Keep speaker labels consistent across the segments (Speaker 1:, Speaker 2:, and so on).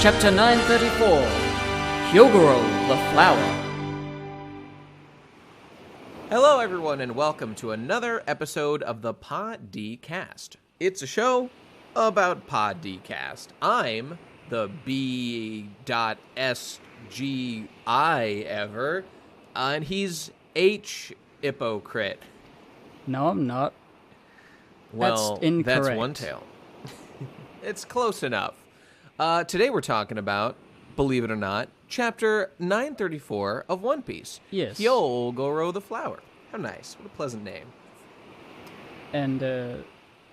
Speaker 1: Chapter 934, Hyogoro the Flower.
Speaker 2: Hello everyone and welcome to another episode of the Pod D Cast. It's a show about Pod D Cast. I'm the B.SGI ever, and he's H hypocrite.
Speaker 1: No, I'm not.
Speaker 2: Well,
Speaker 1: that's incorrect.
Speaker 2: That's one tail. It's close enough. Today we're talking about, believe it or not, Chapter 934 of One Piece.
Speaker 1: Yes.
Speaker 2: Hyogoro the Flower. How nice. What a pleasant name.
Speaker 1: And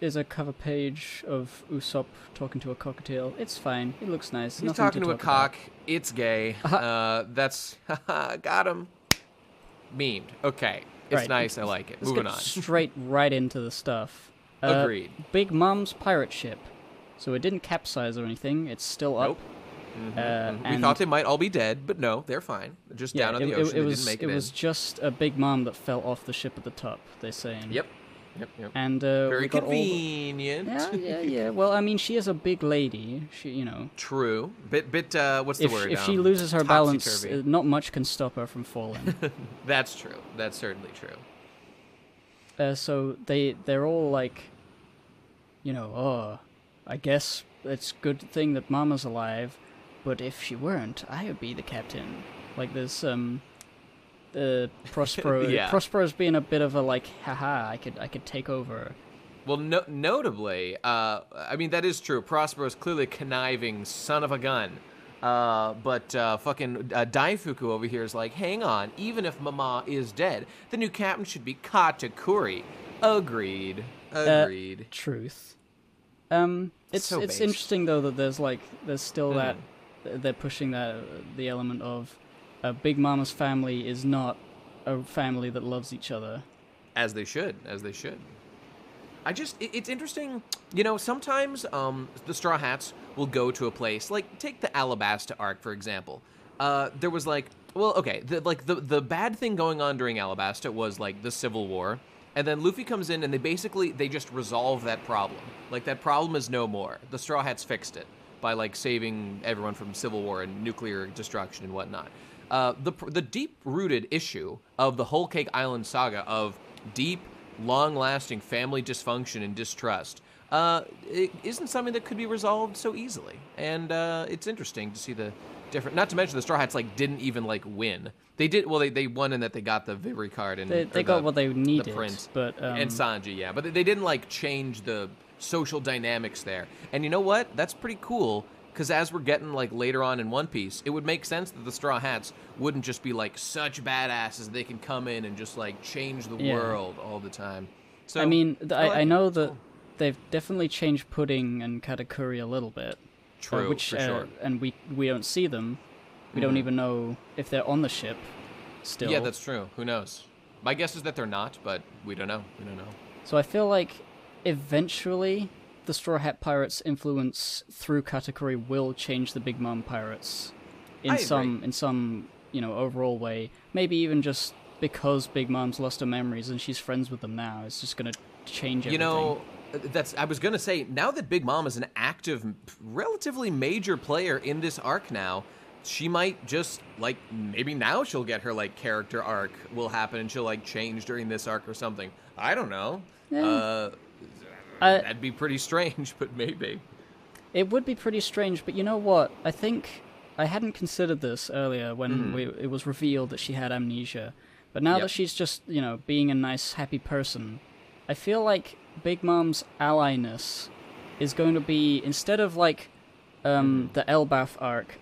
Speaker 1: is a cover page of Usopp talking to a cockatiel. It's fine. It looks nice.
Speaker 2: He's
Speaker 1: Nothing
Speaker 2: talking to a
Speaker 1: talk
Speaker 2: cock.
Speaker 1: about.
Speaker 2: It's gay. That's... got him. Memed. Okay. It's
Speaker 1: Right.
Speaker 2: nice. I like it.
Speaker 1: Let's
Speaker 2: Moving
Speaker 1: get
Speaker 2: on.
Speaker 1: straight right into the stuff.
Speaker 2: Agreed.
Speaker 1: Big Mom's pirate ship. So it didn't capsize or anything. It's still up.
Speaker 2: Nope. We
Speaker 1: and
Speaker 2: thought they might all be dead, but no, they're fine. They're just down on the ocean. They didn't make it in.
Speaker 1: It was just a Big Mom that fell off the ship at the top, they're saying.
Speaker 2: Yep.
Speaker 1: And
Speaker 2: Very
Speaker 1: we got
Speaker 2: convenient.
Speaker 1: Yeah. Well, I mean, she is a big lady. She, you know.
Speaker 2: True. Bit. What's the word?
Speaker 1: If she loses her balance,
Speaker 2: topsy-turvy.
Speaker 1: not much can stop her from falling.
Speaker 2: That's true. That's certainly true.
Speaker 1: So they're all like, you know, oh, I guess it's a good thing that Mama's alive, but if she weren't, I would be the captain. Like there's Prospero.
Speaker 2: Yeah.
Speaker 1: Prospero's being a bit of a like, haha, I could take over.
Speaker 2: Well, notably, I mean, that is true. Prospero's clearly a conniving son of a gun. But fucking Daifuku over here is like, hang on, even if Mama is dead, the new captain should be Katakuri. Agreed.
Speaker 1: Truth. It's
Speaker 2: So
Speaker 1: it's
Speaker 2: based.
Speaker 1: interesting though that there's still that they're pushing the element of Big Mama's family is not a family that loves each other.
Speaker 2: As they should. It's interesting, you know, sometimes the Straw Hats will go to a place, like, take the Alabasta arc, for example. There was, like, well, okay, the bad thing going on during Alabasta was, like, the Civil War, and then Luffy comes in and they just resolve that problem. Like, that problem is no more. The Straw Hats fixed it by, like, saving everyone from Civil War and nuclear destruction and whatnot. The deep-rooted issue of the Whole Cake Island saga of deep, long-lasting family dysfunction and distrust it isn't something that could be resolved so easily. And it's interesting to see the different... Not to mention the Straw Hats, like, didn't even, like, win. They did... Well, they won in that they got the Vivery card and...
Speaker 1: They got what they needed,
Speaker 2: the print.
Speaker 1: but...
Speaker 2: And Sanji, yeah. But they didn't, like, change the social dynamics there. And you know what? That's pretty cool, because as we're getting, like, later on in One Piece, it would make sense that the Straw Hats wouldn't just be, like, such badasses. They can come in and just, like, change the world all the time. So
Speaker 1: I mean, I know that
Speaker 2: cool.
Speaker 1: they've definitely changed Pudding and Katakuri a little bit.
Speaker 2: True, for sure.
Speaker 1: And we don't see them. We don't even know if they're on the ship still.
Speaker 2: Yeah, that's true. Who knows? My guess is that they're not, but we don't know.
Speaker 1: So I feel like eventually the Straw Hat Pirates' influence through Katakuri will change the Big Mom Pirates in some you know, overall way. Maybe even just because Big Mom's lost her memories and she's friends with them now. It's just going to change everything.
Speaker 2: You know, I was going to say, now that Big Mom is an active, relatively major player in this arc now, she might just, like, maybe now she'll get her, like, character arc will happen and she'll, like, change during this arc or something. I don't know.
Speaker 1: Yeah.
Speaker 2: That'd be pretty strange, but maybe.
Speaker 1: It would be pretty strange, but you know what? I think I hadn't considered this earlier when it was revealed that she had amnesia. But now that she's just, you know, being a nice, happy person, I feel like Big Mom's allieness is going to be, instead of, like, the Elbaf arc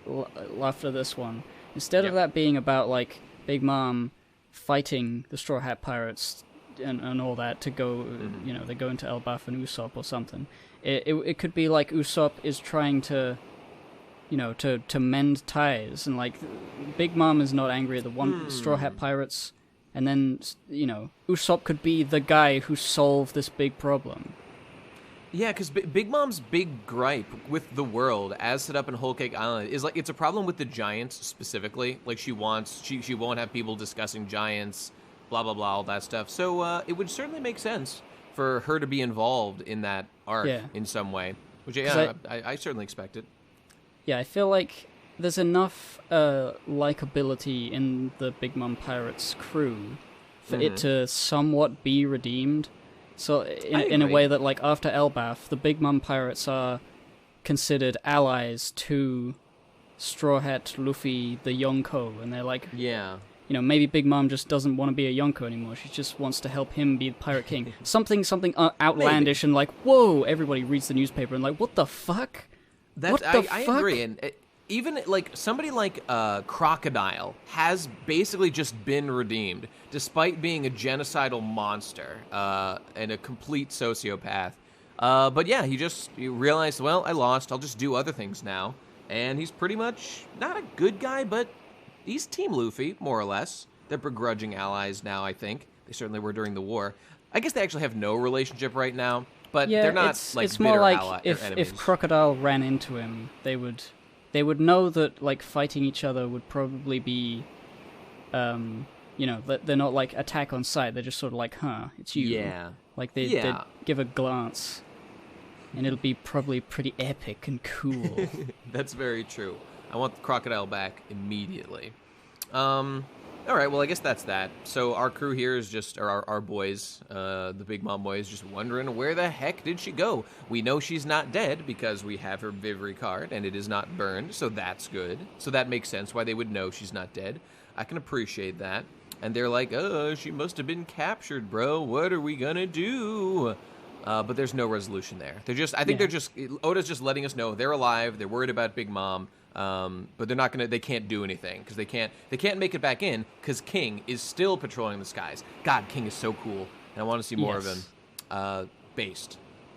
Speaker 1: after this one, instead of that being about, like, Big Mom fighting the Straw Hat Pirates and all that to go, you know, they go into Elbaf and Usopp or something, it could be like Usopp is trying to, you know, to mend ties, and, like, Big Mom is not angry at the Straw Hat Pirates, and then, you know, Usopp could be the guy who solved this big problem.
Speaker 2: Yeah, because Big Mom's big gripe with the world, as set up in Whole Cake Island, is, like, it's a problem with the giants specifically. Like, she won't have people discussing giants, blah, blah, blah, all that stuff. So it would certainly make sense for her to be involved in that arc in some way. Which, yeah, I certainly expect it.
Speaker 1: Yeah, I feel like there's enough likability in the Big Mom Pirates crew for it to somewhat be redeemed. So in a way that, like, after Elbaf, the Big Mom Pirates are considered allies to Straw Hat, Luffy, the Yonko, and they're like,
Speaker 2: yeah,
Speaker 1: you know, maybe Big Mom just doesn't want to be a Yonko anymore. She just wants to help him be the Pirate King. Something outlandish and like, whoa! Everybody reads the newspaper and like, what the fuck?
Speaker 2: I agree, and even like somebody like Crocodile has basically just been redeemed, despite being a genocidal monster and a complete sociopath. But yeah, he realized, well, I lost. I'll just do other things now, and he's pretty much not a good guy, but he's Team Luffy, more or less. They're begrudging allies now, I think. They certainly were during the war. I guess they actually have no relationship right now, but they're not
Speaker 1: it's more like if Crocodile ran into him, they would know that like fighting each other would probably be, you know, they're not like attack on sight. They're just sort of like, huh, it's you.
Speaker 2: Yeah.
Speaker 1: Like they'd give a glance, and it'll be probably pretty epic and cool.
Speaker 2: That's very true. I want the Crocodile back immediately. All right, well, I guess that's that. So our crew here is just, or our boys, the Big Mom boys, just wondering where the heck did she go? We know she's not dead because we have her Vivre card and it is not burned, so that's good. So that makes sense why they would know she's not dead. I can appreciate that. And they're like, oh, she must have been captured, bro. What are we gonna do? But there's no resolution there. Oda's just letting us know they're alive. They're worried about Big Mom. But they can't do anything because they can't make it back in because King is still patrolling the skies. God, King is so cool, and I want to see more of him.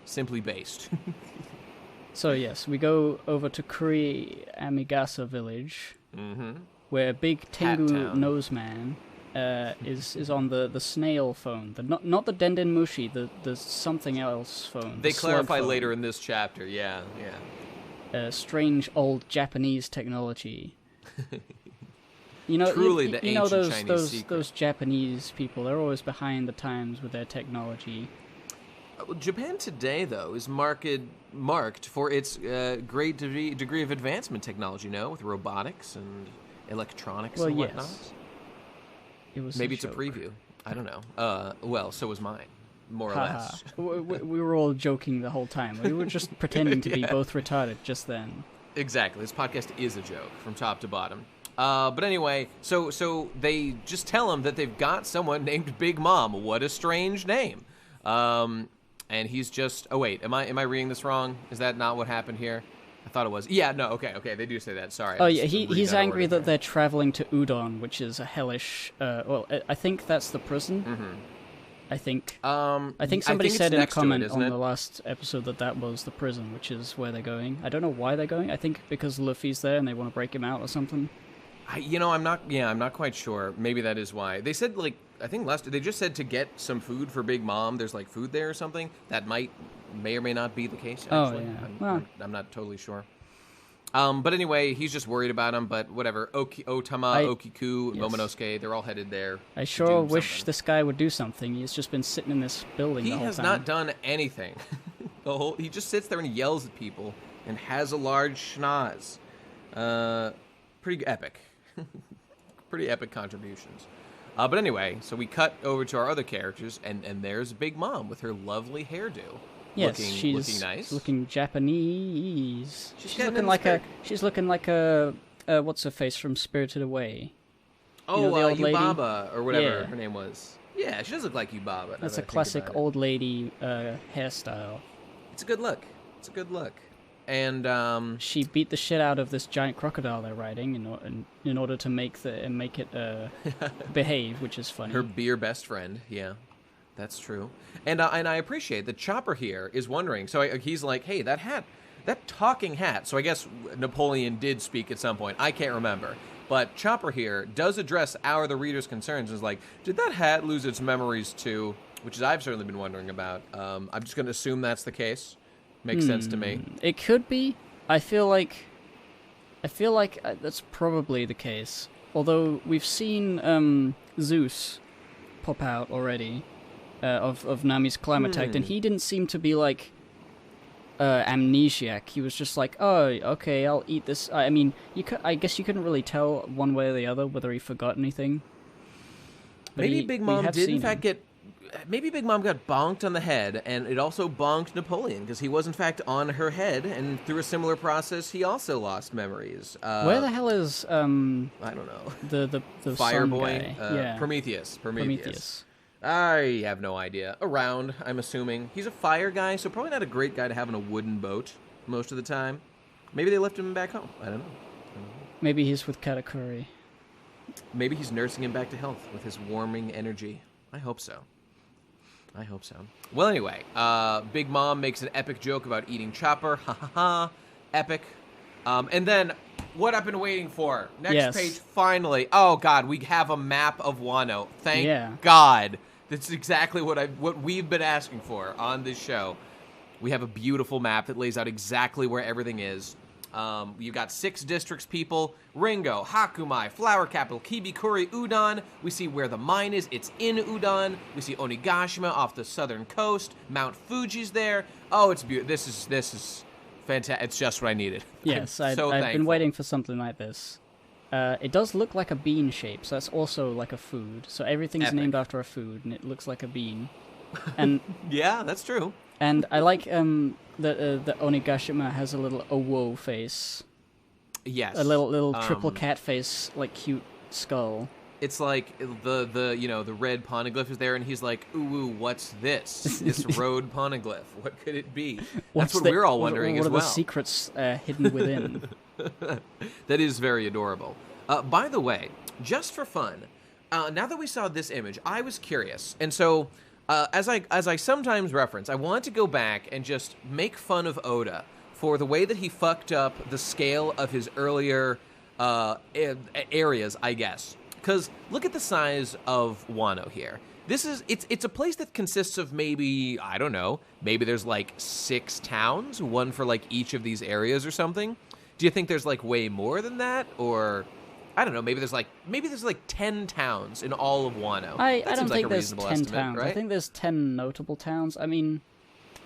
Speaker 2: Simply based.
Speaker 1: So yes, we go over to Kuri Amigasa village, where Big Tengu Noseman is on the snail phone, not the Denden Mushi, the something else phone.
Speaker 2: They clarify later in this chapter. Yeah.
Speaker 1: Strange old Japanese technology. You know,
Speaker 2: truly the
Speaker 1: you know
Speaker 2: ancient Chinese secret.
Speaker 1: Those Japanese people, they're always behind the times with their technology.
Speaker 2: Japan today, though, is marked for its great degree of advancement technology, with robotics and electronics and whatnot.
Speaker 1: Yes. It was
Speaker 2: Maybe it's a preview. I don't know. Well, so was mine. More or less.
Speaker 1: We were all joking the whole time. We were just pretending to be both retarded just then.
Speaker 2: Exactly. This podcast is a joke from top to bottom. But anyway, so they just tell him that they've got someone named Big Mom. What a strange name. And he's just... Oh, wait. Am I reading this wrong? Is that not what happened here? I thought it was. Yeah, no, okay. They do say that. Sorry.
Speaker 1: Oh, yeah, he's angry that they're traveling to Udon, which is a hellish... well, I think that's the prison. Mm-hmm. I think somebody said in a comment on the last episode that was the prison, which is where they're going. I don't know why they're going. I think because Luffy's there and they want to break him out or something.
Speaker 2: I'm not quite sure. Maybe that is why. They said, they just said to get some food for Big Mom. There's, food there or something. That may or may not be the case, actually.
Speaker 1: Oh, yeah.
Speaker 2: I'm not totally sure. But anyway, he's just worried about him, but whatever. Okiku, yes. Momonosuke, they're all headed there.
Speaker 1: I sure wish this guy would do something. He's just been sitting in this building the whole time.
Speaker 2: He has not done anything. He just sits there and yells at people and has a large schnoz. Pretty epic. Pretty epic contributions. But anyway, so we cut over to our other characters, and there's Big Mom with her lovely hairdo.
Speaker 1: Yes, she's
Speaker 2: looking nice.
Speaker 1: Looking Japanese. She's looking like a what's her face from Spirited Away.
Speaker 2: Oh, the old Yubaba or whatever her name was. Yeah, she does look like Yubaba.
Speaker 1: That's a classic old lady hairstyle.
Speaker 2: It's a good look. And
Speaker 1: she beat the shit out of this giant crocodile they're riding in order to make it behave, which is funny.
Speaker 2: Her beer best friend, yeah. That's true. And I appreciate that Chopper here is wondering. So he's like, hey, that hat, that talking hat. So I guess Napoleon did speak at some point. I can't remember. But Chopper here does address the reader's concerns. And is like, did that hat lose its memories too? Which I've certainly been wondering about. I'm just going to assume that's the case. Makes sense to me.
Speaker 1: It could be. I feel like that's probably the case. Although we've seen Zeus pop out already. Of Nami's climate attack, and he didn't seem to be amnesiac. He was just like, oh, okay, I'll eat this. I mean, I guess you couldn't really tell one way or the other whether he forgot anything. But
Speaker 2: maybe Big Mom did in fact maybe Big Mom got bonked on the head, and it also bonked Napoleon, because he was in fact on her head, and through a similar process, he also lost memories.
Speaker 1: Where the hell is
Speaker 2: I don't know.
Speaker 1: The
Speaker 2: Fire
Speaker 1: sun
Speaker 2: Boy?
Speaker 1: guy? Yeah.
Speaker 2: Prometheus. I have no idea. Around, I'm assuming. He's a fire guy, so probably not a great guy to have on a wooden boat most of the time. Maybe they left him back home. I don't know.
Speaker 1: Maybe he's with Katakuri.
Speaker 2: Maybe he's nursing him back to health with his warming energy. I hope so. Well, anyway, Big Mom makes an epic joke about eating Chopper. Ha ha ha. Epic. And then, what I've been waiting for. Next page, finally. Oh, God, we have a map of Wano. Thank God. That's exactly what we've been asking for on this show. We have a beautiful map that lays out exactly where everything is. You've got 6 districts, people. Ringo, Hakumai, Flower Capital, Kibikuri, Udon. We see where the mine is. It's in Udon. We see Onigashima off the southern coast. Mount Fuji's there. Oh, it's beautiful. This is fantastic. It's just what I needed.
Speaker 1: Yes, I've been waiting for something like this. It does look like a bean shape, so that's also like a food. So everything's named after a food, and it looks like a bean. And
Speaker 2: yeah, that's true.
Speaker 1: And I like that Onigashima has a little Owo face.
Speaker 2: Yes.
Speaker 1: A little triple cat face, like cute skull.
Speaker 2: It's like the red Poneglyph is there, and he's like, ooh, what's this? This road Poneglyph. What could it be? That's what we're all wondering as well.
Speaker 1: What are the secrets hidden within?
Speaker 2: That is very adorable. By the way, just for fun, now that we saw this image, I was curious, and so as I sometimes reference, I want to go back and just make fun of Oda for the way that he fucked up the scale of his earlier areas, I guess. Because look at the size of Wano here. It's a place that consists of maybe, I don't know, maybe there's like 6 towns, one for like each of these areas or something. Do you think there's like way more than that, or I don't know, maybe there's like 10 towns in all of Wano?
Speaker 1: I don't think there's 10 towns.
Speaker 2: Right?
Speaker 1: I think there's 10 notable towns. I mean,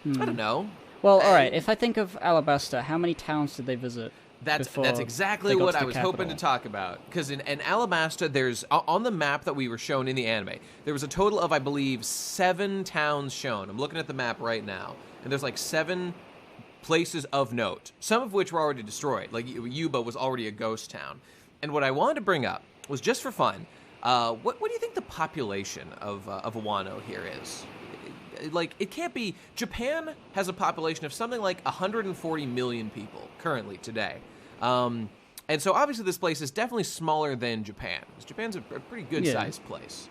Speaker 2: I don't know.
Speaker 1: Well, all right. If I think of Alabasta, how many towns did they visit?
Speaker 2: That's exactly what I was hoping to talk about. Because in Alabasta, there's on the map that we were shown in the anime, there was a total of, I believe, 7 towns shown. I'm looking at the map right now, and there's like 7 places of note, some of which were already destroyed. Like Yuba was already a ghost town. And what I wanted to bring up was, just for fun, what do you think the population of Wano here is? Like, it can't be. Japan has a population of something like 140 million people currently today. And so obviously this place is definitely smaller than Japan, because Japan's a pretty good-sized place.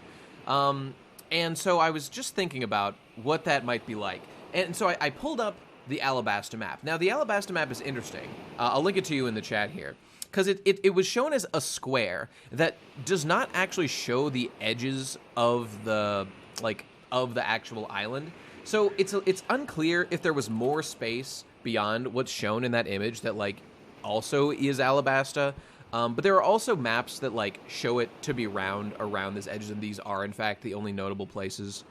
Speaker 2: And so I was just thinking about what that might be like. And so I pulled up the Alabasta map. Now, the Alabasta map is interesting. I'll link it to you in the chat here. Because it was shown as a square that does not actually show the edges of the actual island. So it's unclear if there was more space beyond what's shown in that image that like also is Alabasta. But there are also maps that like show it to be round around this edges, and these are in fact the only notable places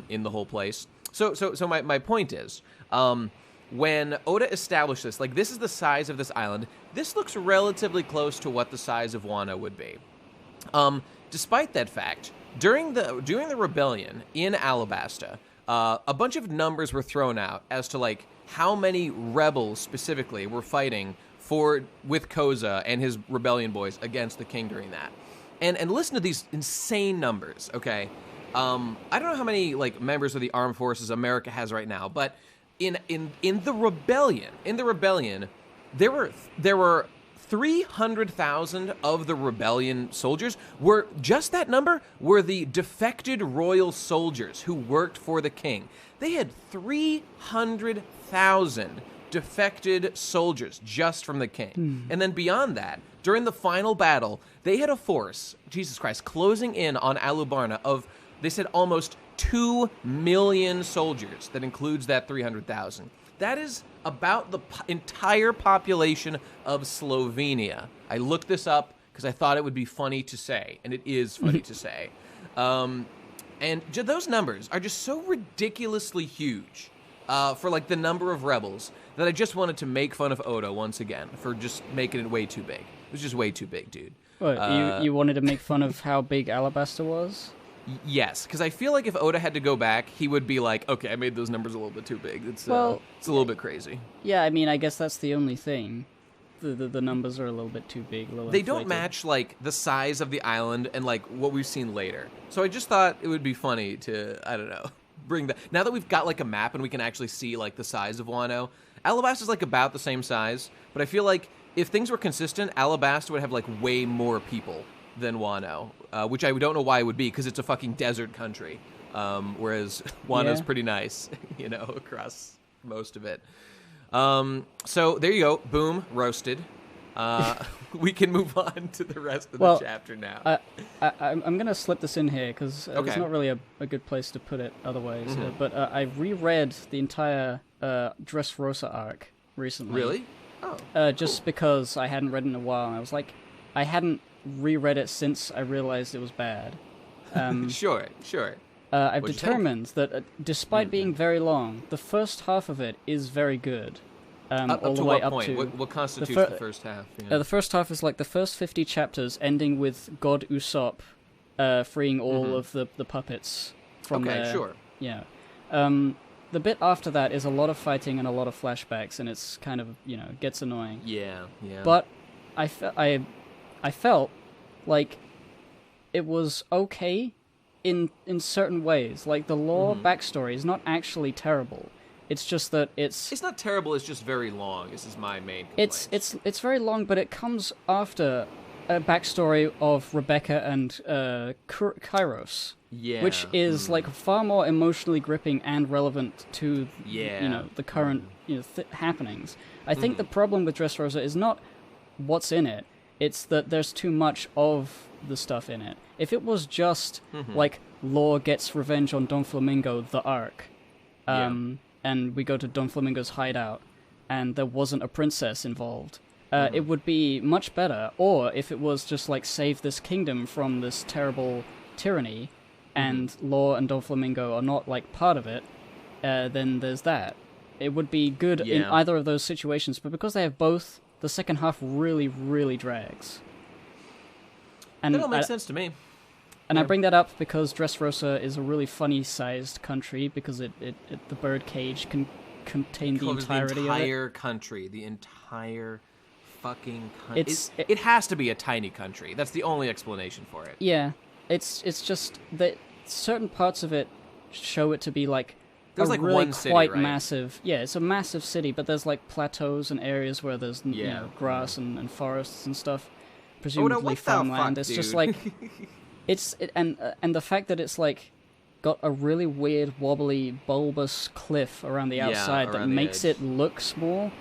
Speaker 2: in the whole place. So my point is, when Oda established this, like, this is the size of this island, this looks relatively close to what the size of Wano would be. Despite that fact, during the rebellion in Alabasta, a bunch of numbers were thrown out as to like how many rebels specifically were fighting with Koza and his rebellion boys against the king during that. And listen to these insane numbers, okay? I don't know how many like members of the armed forces America has right now, but in the rebellion, there were 300,000 of the rebellion soldiers. Just that number were the defected royal soldiers who worked for the king. They had 300,000 defected soldiers just from the king. And then beyond that, during the final battle, they had a force, Jesus Christ, closing in on Alubarna of, they said, almost 2 million soldiers. That includes that 300,000. That is about the entire population of Slovenia. I looked this up because I thought it would be funny to say, and it is funny to say. And those numbers are just so ridiculously huge. for like the number of rebels that I just wanted to make fun of Oda once again for just making it way too big. It was just way too big, dude.
Speaker 1: What, you wanted to make fun of how big Alabasta was?
Speaker 2: Yes, because I feel like if Oda had to go back, he would be like, okay, I made those numbers a little bit too big. It's a little bit crazy.
Speaker 1: Yeah, I mean, I guess that's the only thing. The numbers are a little bit too big.
Speaker 2: They don't match, like, the size of the island and, like, what we've seen later. So I just thought it would be funny to, I don't know, bring that. Now that we've got, like, a map and we can actually see, like, the size of Wano, Alabasta is, like, about the same size. But I feel like if things were consistent, Alabasta would have, like, way more people than Wano, which I don't know why it would be, because it's a fucking desert country, whereas Wano's pretty nice, you know, across most of it. So there you go, boom, roasted. We can move on to the rest of the chapter now.
Speaker 1: I'm going to slip this in here, because it's not really a good place to put it otherwise, but I reread the entire Dressrosa arc recently.
Speaker 2: Really? Oh,
Speaker 1: just because I hadn't read it in a while, and I was like, I hadn't reread it since I realized it was bad.
Speaker 2: Sure.
Speaker 1: I've determined that despite being very long, the first half of it is very good.
Speaker 2: Up
Speaker 1: all
Speaker 2: to
Speaker 1: the way
Speaker 2: what
Speaker 1: up
Speaker 2: point?
Speaker 1: to
Speaker 2: What constitutes the first half? Yeah.
Speaker 1: The first half is like the first 50 chapters, ending with God Usopp freeing all of the puppets from there.
Speaker 2: Sure.
Speaker 1: Yeah. The bit after that is a lot of fighting and a lot of flashbacks, and it's kind of, gets annoying.
Speaker 2: Yeah.
Speaker 1: But I felt like it was okay in certain ways. Like, the Law backstory is not actually terrible. It's just that it's
Speaker 2: not terrible, it's just very long. This is my main complaint.
Speaker 1: It's very long, but it comes after a backstory of Rebecca and Kairos.
Speaker 2: Yeah.
Speaker 1: Which is like far more emotionally gripping and relevant to the current happenings. I think the problem with Dressrosa is not what's in it. It's that there's too much of the stuff in it. If it was just like Law gets revenge on Don Flamingo, the arc, and we go to Don Flamingo's hideout, and there wasn't a princess involved, it would be much better. Or if it was just like save this kingdom from this terrible tyranny, and Law and Don Flamingo are not like part of it, then there's that. It would be good in either of those situations, but because they have both, the second half really, really drags. And
Speaker 2: that all makes sense to me.
Speaker 1: And I bring that up because Dressrosa is a really funny-sized country, because the bird cage can contain the entirety of it.
Speaker 2: The entire country. The entire fucking country. It has to be a tiny country. That's the only explanation for it.
Speaker 1: Yeah. It's just that certain parts of it show it to be like
Speaker 2: there's
Speaker 1: a
Speaker 2: like
Speaker 1: really
Speaker 2: one city,
Speaker 1: quite
Speaker 2: right?
Speaker 1: massive. Yeah, it's a massive city, but there's like plateaus and areas where there's grass and forests and stuff, presumably farmland. It's just like and the fact that it's like got a really weird wobbly bulbous cliff around the outside that makes it look small,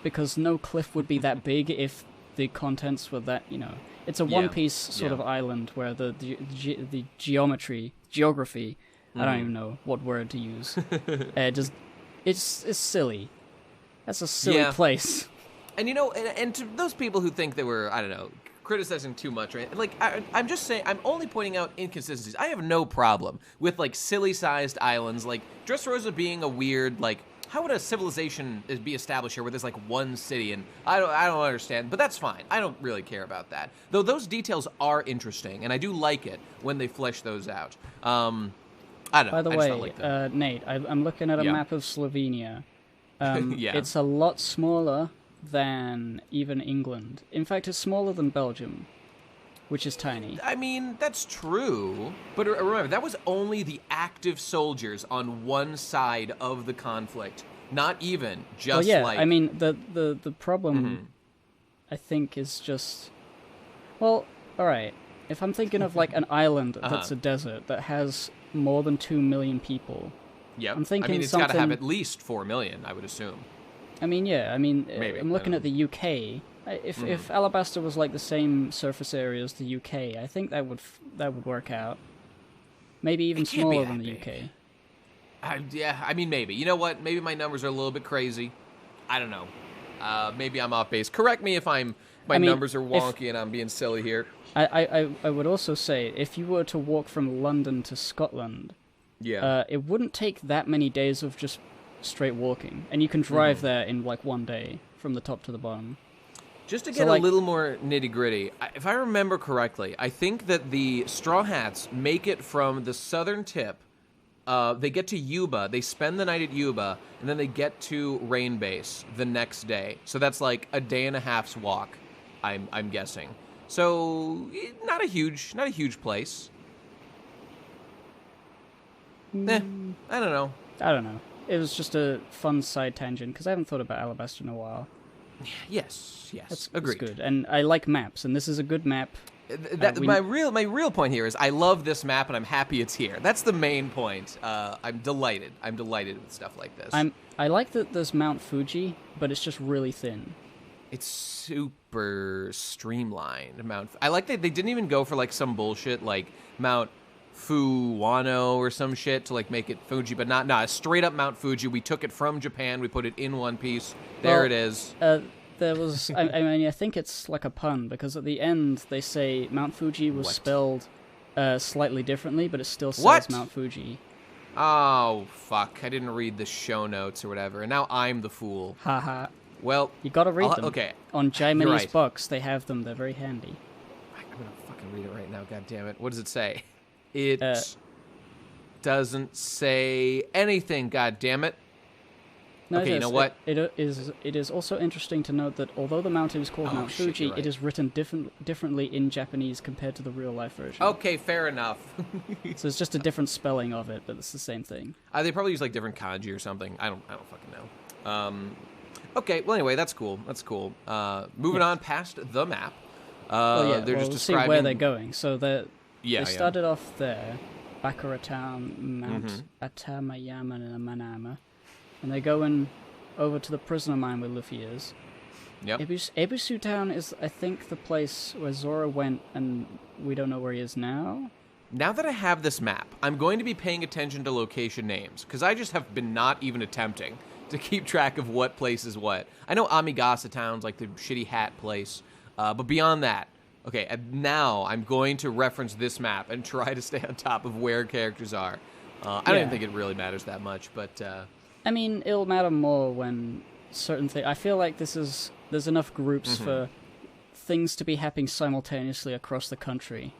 Speaker 1: because no cliff would be that big if the contents were that, It's a one-piece sort of island where the geography, I don't even know what word to use. It's silly. That's a silly place.
Speaker 2: And and to those people who think that we're, I don't know, criticizing too much, right? Like, I'm just saying, I'm only pointing out inconsistencies. I have no problem with like silly-sized islands, like Dressrosa being a weird, like, how would a civilization be established here where there's like one city? And I don't understand, but that's fine. I don't really care about that. Though those details are interesting, and I do like it when they flesh those out. I don't know.
Speaker 1: By the way, Nate, I'm looking at a map of Slovenia. It's a lot smaller than even England. In fact, it's smaller than Belgium, which is tiny.
Speaker 2: I mean, that's true, but remember, that was only the active soldiers on one side of the conflict. Not even, just like...
Speaker 1: I mean, the problem, I think, is just... Well, alright, if I'm thinking of, like, an island that's a desert that has more than 2 million people...
Speaker 2: Yeah,
Speaker 1: I'm thinking
Speaker 2: it's got to have at least 4 million, I would assume.
Speaker 1: I mean,
Speaker 2: Maybe,
Speaker 1: I'm looking at the UK... If Alabasta was like the same surface area as the UK, I think that would work out. Maybe even smaller than the UK.
Speaker 2: I mean, maybe. You know what? Maybe my numbers are a little bit crazy. I don't know. Maybe I'm off base. Correct me if my numbers are wonky and I'm being silly here.
Speaker 1: I would also say, if you were to walk from London to Scotland, it wouldn't take that many days of just straight walking, and you can drive there in like one day from the top to the bottom.
Speaker 2: Just to get a little more nitty-gritty, if I remember correctly, I think that the Straw Hats make it from the southern tip. They get to Yuba, they spend the night at Yuba, and then they get to Rain Base the next day. So that's like a day and a half's walk, I'm guessing. So not a huge place. I don't know.
Speaker 1: I don't know. It was just a fun side tangent because I haven't thought about Alabasta in a while.
Speaker 2: Yes,
Speaker 1: That's
Speaker 2: agreed.
Speaker 1: good, and I like maps, and this is a good map.
Speaker 2: My real point here is I love this map, and I'm happy it's here. That's the main point. I'm delighted. I'm delighted with stuff like this.
Speaker 1: I like that there's Mount Fuji, but it's just really thin.
Speaker 2: It's super streamlined. I like that they didn't even go for like some bullshit like Mount Wano or some shit to like make it Fuji, but not straight up Mount Fuji. We took it from Japan. We put it in one piece. There it is.
Speaker 1: There was, I think it's like a pun because at the end they say Mount Fuji was spelled slightly differently, but it still says Mount Fuji.
Speaker 2: Oh fuck! I didn't read the show notes or whatever, and now I'm the fool.
Speaker 1: Haha.
Speaker 2: Well,
Speaker 1: you gotta read them.
Speaker 2: Okay.
Speaker 1: On Japanese books, they have them. They're very handy.
Speaker 2: I'm gonna fucking read it right now. God damn it! What does it say? It doesn't say anything. God damn it!
Speaker 1: No,
Speaker 2: okay, you know what?
Speaker 1: It is also interesting to note that although the mountain is called Mount Fuji, right. It is written differently in Japanese compared to the real life version.
Speaker 2: Okay, fair enough.
Speaker 1: So it's just a different spelling of it, but it's the same thing.
Speaker 2: They probably use like different kanji or something. I don't fucking know. Okay, well anyway, that's cool. Moving on past the map. They're just describing
Speaker 1: see where they're going. So they started off there, Bakura Town, Mount Atamayama and Manama. And they're going over to the prisoner mine where Luffy is.
Speaker 2: Yep.
Speaker 1: Ebisu Town is, I think, the place where Zoro went, and we don't know where he is now.
Speaker 2: Now that I have this map, I'm going to be paying attention to location names, because I just have been not even attempting to keep track of what place is what. I know Amigasa Town's like the shitty hat place, but beyond that, okay, now I'm going to reference this map and try to stay on top of where characters are. I don't even think it really matters that much, but...
Speaker 1: I mean, it'll matter more when certain things... I feel like there's enough groups for things to be happening simultaneously across the country.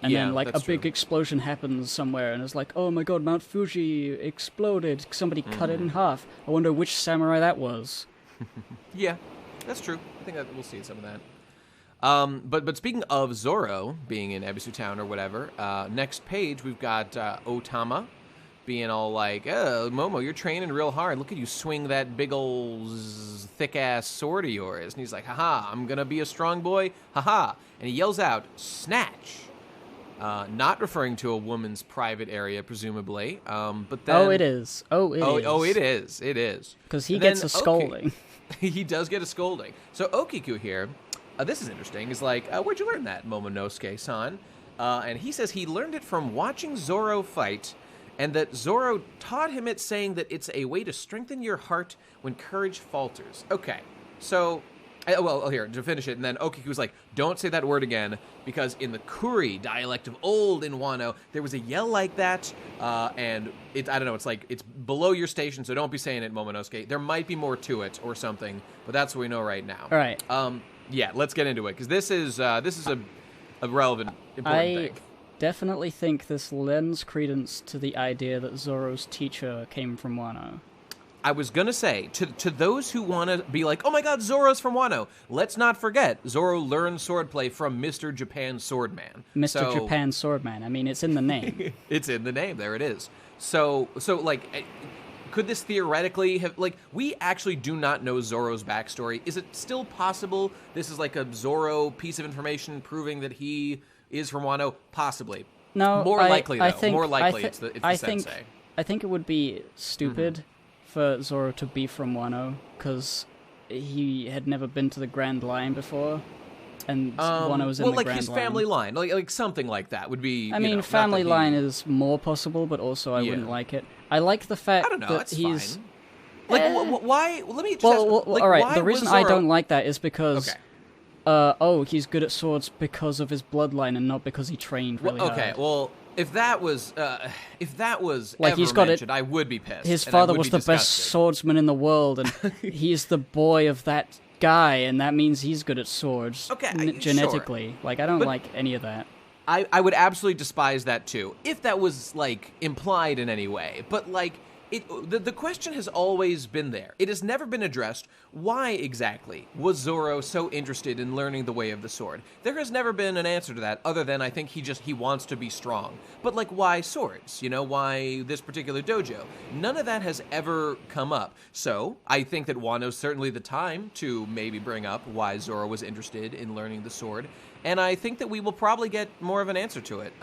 Speaker 1: And then, like, a big explosion happens somewhere, and it's like, oh my god, Mount Fuji exploded. Somebody cut it in half. I wonder which samurai that was.
Speaker 2: Yeah, that's true. I think we'll see some of that. But speaking of Zoro being in Ebisu Town or whatever, next page we've got Otama being all like, oh, Momo, you're training real hard. Look at you swing that big old thick-ass sword of yours. And he's like, haha, I'm going to be a strong boy, haha. And he yells out, Snatch. Not referring to a woman's private area, presumably. But then...
Speaker 1: Oh, it is.
Speaker 2: It is.
Speaker 1: Because he gets a scolding.
Speaker 2: He does get a scolding. So Okiku here, this is interesting, is like, where'd you learn that, Momonosuke-san? And he says he learned it from watching Zoro fight, and that Zoro taught him it, saying that it's a way to strengthen your heart when courage falters. Okay, so, here, to finish it, and then Okiku's like, don't say that word again, because in the Kuri dialect of old in Wano, there was a yell like that, and I don't know, it's below your station, so don't be saying it, Momonosuke. There might be more to it or something, but that's what we know right now.
Speaker 1: All right.
Speaker 2: Yeah, let's get into it, because this is a relevant, important thing.
Speaker 1: Definitely think this lends credence to the idea that Zoro's teacher came from Wano.
Speaker 2: I was going to say, to those who want to be like, oh my god, Zoro's from Wano, let's not forget, Zoro learned swordplay from Mr. Japan Swordman.
Speaker 1: Mr. Japan Swordman, I mean, it's in the name.
Speaker 2: It's in the name, there it is. So like, could this theoretically have, like, we actually do not know Zoro's backstory. Is it still possible this is like a Zoro piece of information proving that he is from Wano? Possibly.
Speaker 1: No,
Speaker 2: more likely, though.
Speaker 1: I think,
Speaker 2: more likely it's the sensei.
Speaker 1: I think it would be stupid for Zoro to be from Wano, because he had never been to the Grand Line before, and Wano was in the Grand Line. Well, like his
Speaker 2: family line, like something like that would be.
Speaker 1: I mean, family line is more possible, but also I wouldn't like it. I like the fact that he's.
Speaker 2: Fine. Like, why? Let me just ask, like,
Speaker 1: all right.
Speaker 2: Why
Speaker 1: the reason
Speaker 2: Zoro...
Speaker 1: I don't like that is because. Okay. He's good at swords because of his bloodline and not because he trained really hard.
Speaker 2: Okay, well, If that was
Speaker 1: Like,
Speaker 2: ever
Speaker 1: he's got
Speaker 2: mentioned, I would be pissed.
Speaker 1: His
Speaker 2: and I
Speaker 1: father
Speaker 2: would
Speaker 1: was
Speaker 2: be
Speaker 1: the best
Speaker 2: disgusted.
Speaker 1: swordsman in the world, and he's the boy of that guy, and that means he's good at swords.
Speaker 2: Okay,
Speaker 1: genetically.
Speaker 2: sure.
Speaker 1: Like, I don't like any of that.
Speaker 2: I would absolutely despise that too, if that was, like, implied in any way. But, like, the question has always been there. It has never been addressed. Why exactly was Zoro so interested in learning the way of the sword? There has never been an answer to that, other than I think he wants to be strong. But, like, why swords? You know, why this particular dojo? None of that has ever come up. So, I think that Wano's certainly the time to maybe bring up why Zoro was interested in learning the sword. And I think that we will probably get more of an answer to it.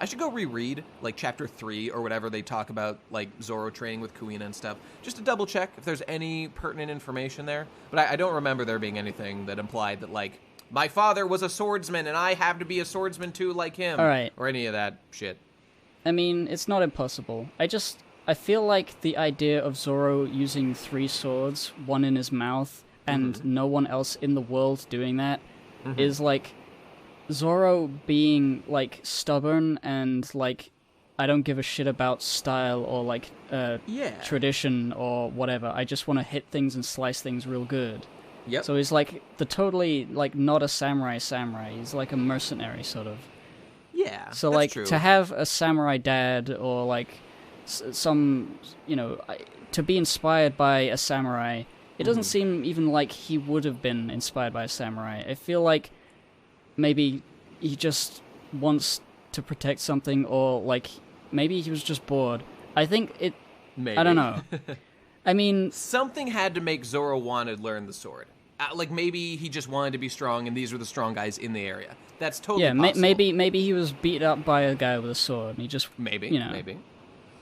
Speaker 2: I should go reread, like, Chapter 3 or whatever they talk about, like, Zoro training with Kuina and stuff, just to double check if there's any pertinent information there. But I don't remember there being anything that implied that, like, my father was a swordsman and I have to be a swordsman too like him.
Speaker 1: All right.
Speaker 2: Or any of that shit.
Speaker 1: I mean, it's not impossible. I feel like the idea of Zoro using 3 swords, one in his mouth, and no one else in the world doing that, is, like, Zoro being, like, stubborn and, like, I don't give a shit about style or, like, tradition or whatever. I just want to hit things and slice things real good.
Speaker 2: Yep.
Speaker 1: So he's, like, the totally, like, not a samurai. He's, like, a mercenary, sort of.
Speaker 2: Yeah,
Speaker 1: so,
Speaker 2: that's
Speaker 1: like,
Speaker 2: true.
Speaker 1: to have a samurai dad or, like, some, you know, to be inspired by a samurai, it doesn't seem even like he would have been inspired by a samurai. I feel like maybe he just wants to protect something, or, like, maybe he was just bored. I think it...
Speaker 2: Maybe.
Speaker 1: I don't know. I mean...
Speaker 2: Something had to make Zoro want to learn the sword. Like, maybe he just wanted to be strong, and these were the strong guys in the area. That's totally possible.
Speaker 1: Maybe he was beat up by a guy with a sword, and he just...
Speaker 2: Maybe,
Speaker 1: you know,
Speaker 2: maybe.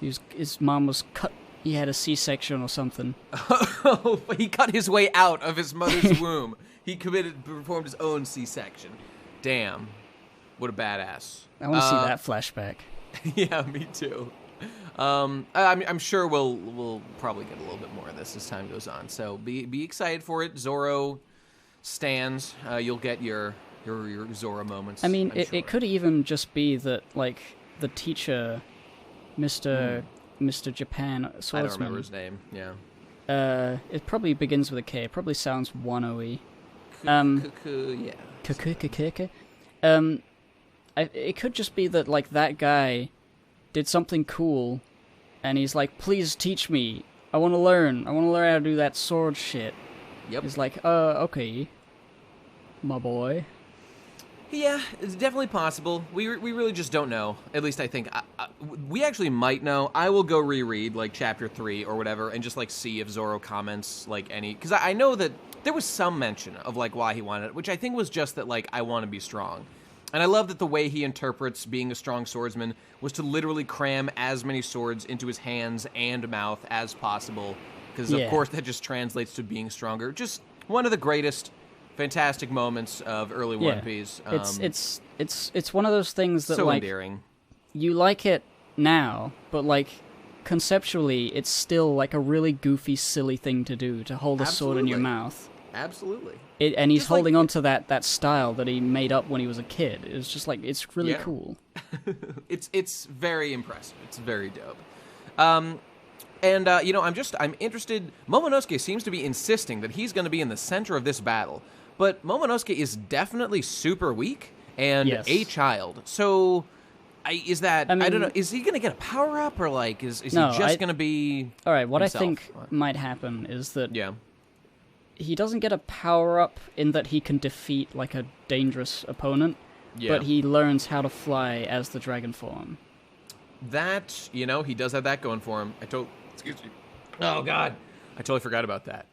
Speaker 1: His mom was cut... He had a C-section or something.
Speaker 2: He cut his way out of his mother's womb. He performed his own C-section. Damn. What a badass.
Speaker 1: I want to see that flashback.
Speaker 2: Yeah, me too. I'm sure we'll probably get a little bit more of this as time goes on. So be excited for it. Zoro stands. You'll get your Zoro moments.
Speaker 1: I mean,
Speaker 2: sure.
Speaker 1: it could even just be that, like, the teacher, Mr. Japan Swordsman.
Speaker 2: I don't remember his name. Yeah.
Speaker 1: It probably begins with a K. It probably sounds Wano-y.
Speaker 2: Yeah.
Speaker 1: It could just be that, like, that guy did something cool, and he's like, please teach me. I want to learn how to do that sword shit.
Speaker 2: Yep.
Speaker 1: He's like, okay, my boy.
Speaker 2: Yeah, it's definitely possible. We really just don't know. At least I think we actually might know. I will go reread, like, Chapter 3 or whatever, and just, like, see if Zoro comments, like, any... Because I know that there was some mention of, like, why he wanted it, which I think was just that, like, I want to be strong. And I love that the way he interprets being a strong swordsman was to literally cram as many swords into his hands and mouth as possible. Because, of course, that just translates to being stronger. Just one of the greatest... fantastic moments of early One Piece.
Speaker 1: It's one of those things that,
Speaker 2: so
Speaker 1: like,
Speaker 2: endearing.
Speaker 1: You like it now, but, like, conceptually, it's still, like, a really goofy, silly thing to do, to hold a sword in your mouth.
Speaker 2: Absolutely.
Speaker 1: And he's holding on to that style that he made up when he was a kid. It's just, like, it's really cool.
Speaker 2: It's very impressive. It's very dope. You know, I'm interested. Momonosuke seems to be insisting that he's going to be in the center of this battle. But Momonosuke is definitely super weak and a child. So, I don't know. Is he going to get a power-up, or, like, is he just going to be
Speaker 1: All right, what
Speaker 2: himself?
Speaker 1: I think might happen is that he doesn't get a power-up in that he can defeat, like, a dangerous opponent, but he learns how to fly as the dragon form.
Speaker 2: That, you know, he does have that going for him. Excuse me. Oh, God. I totally forgot about that.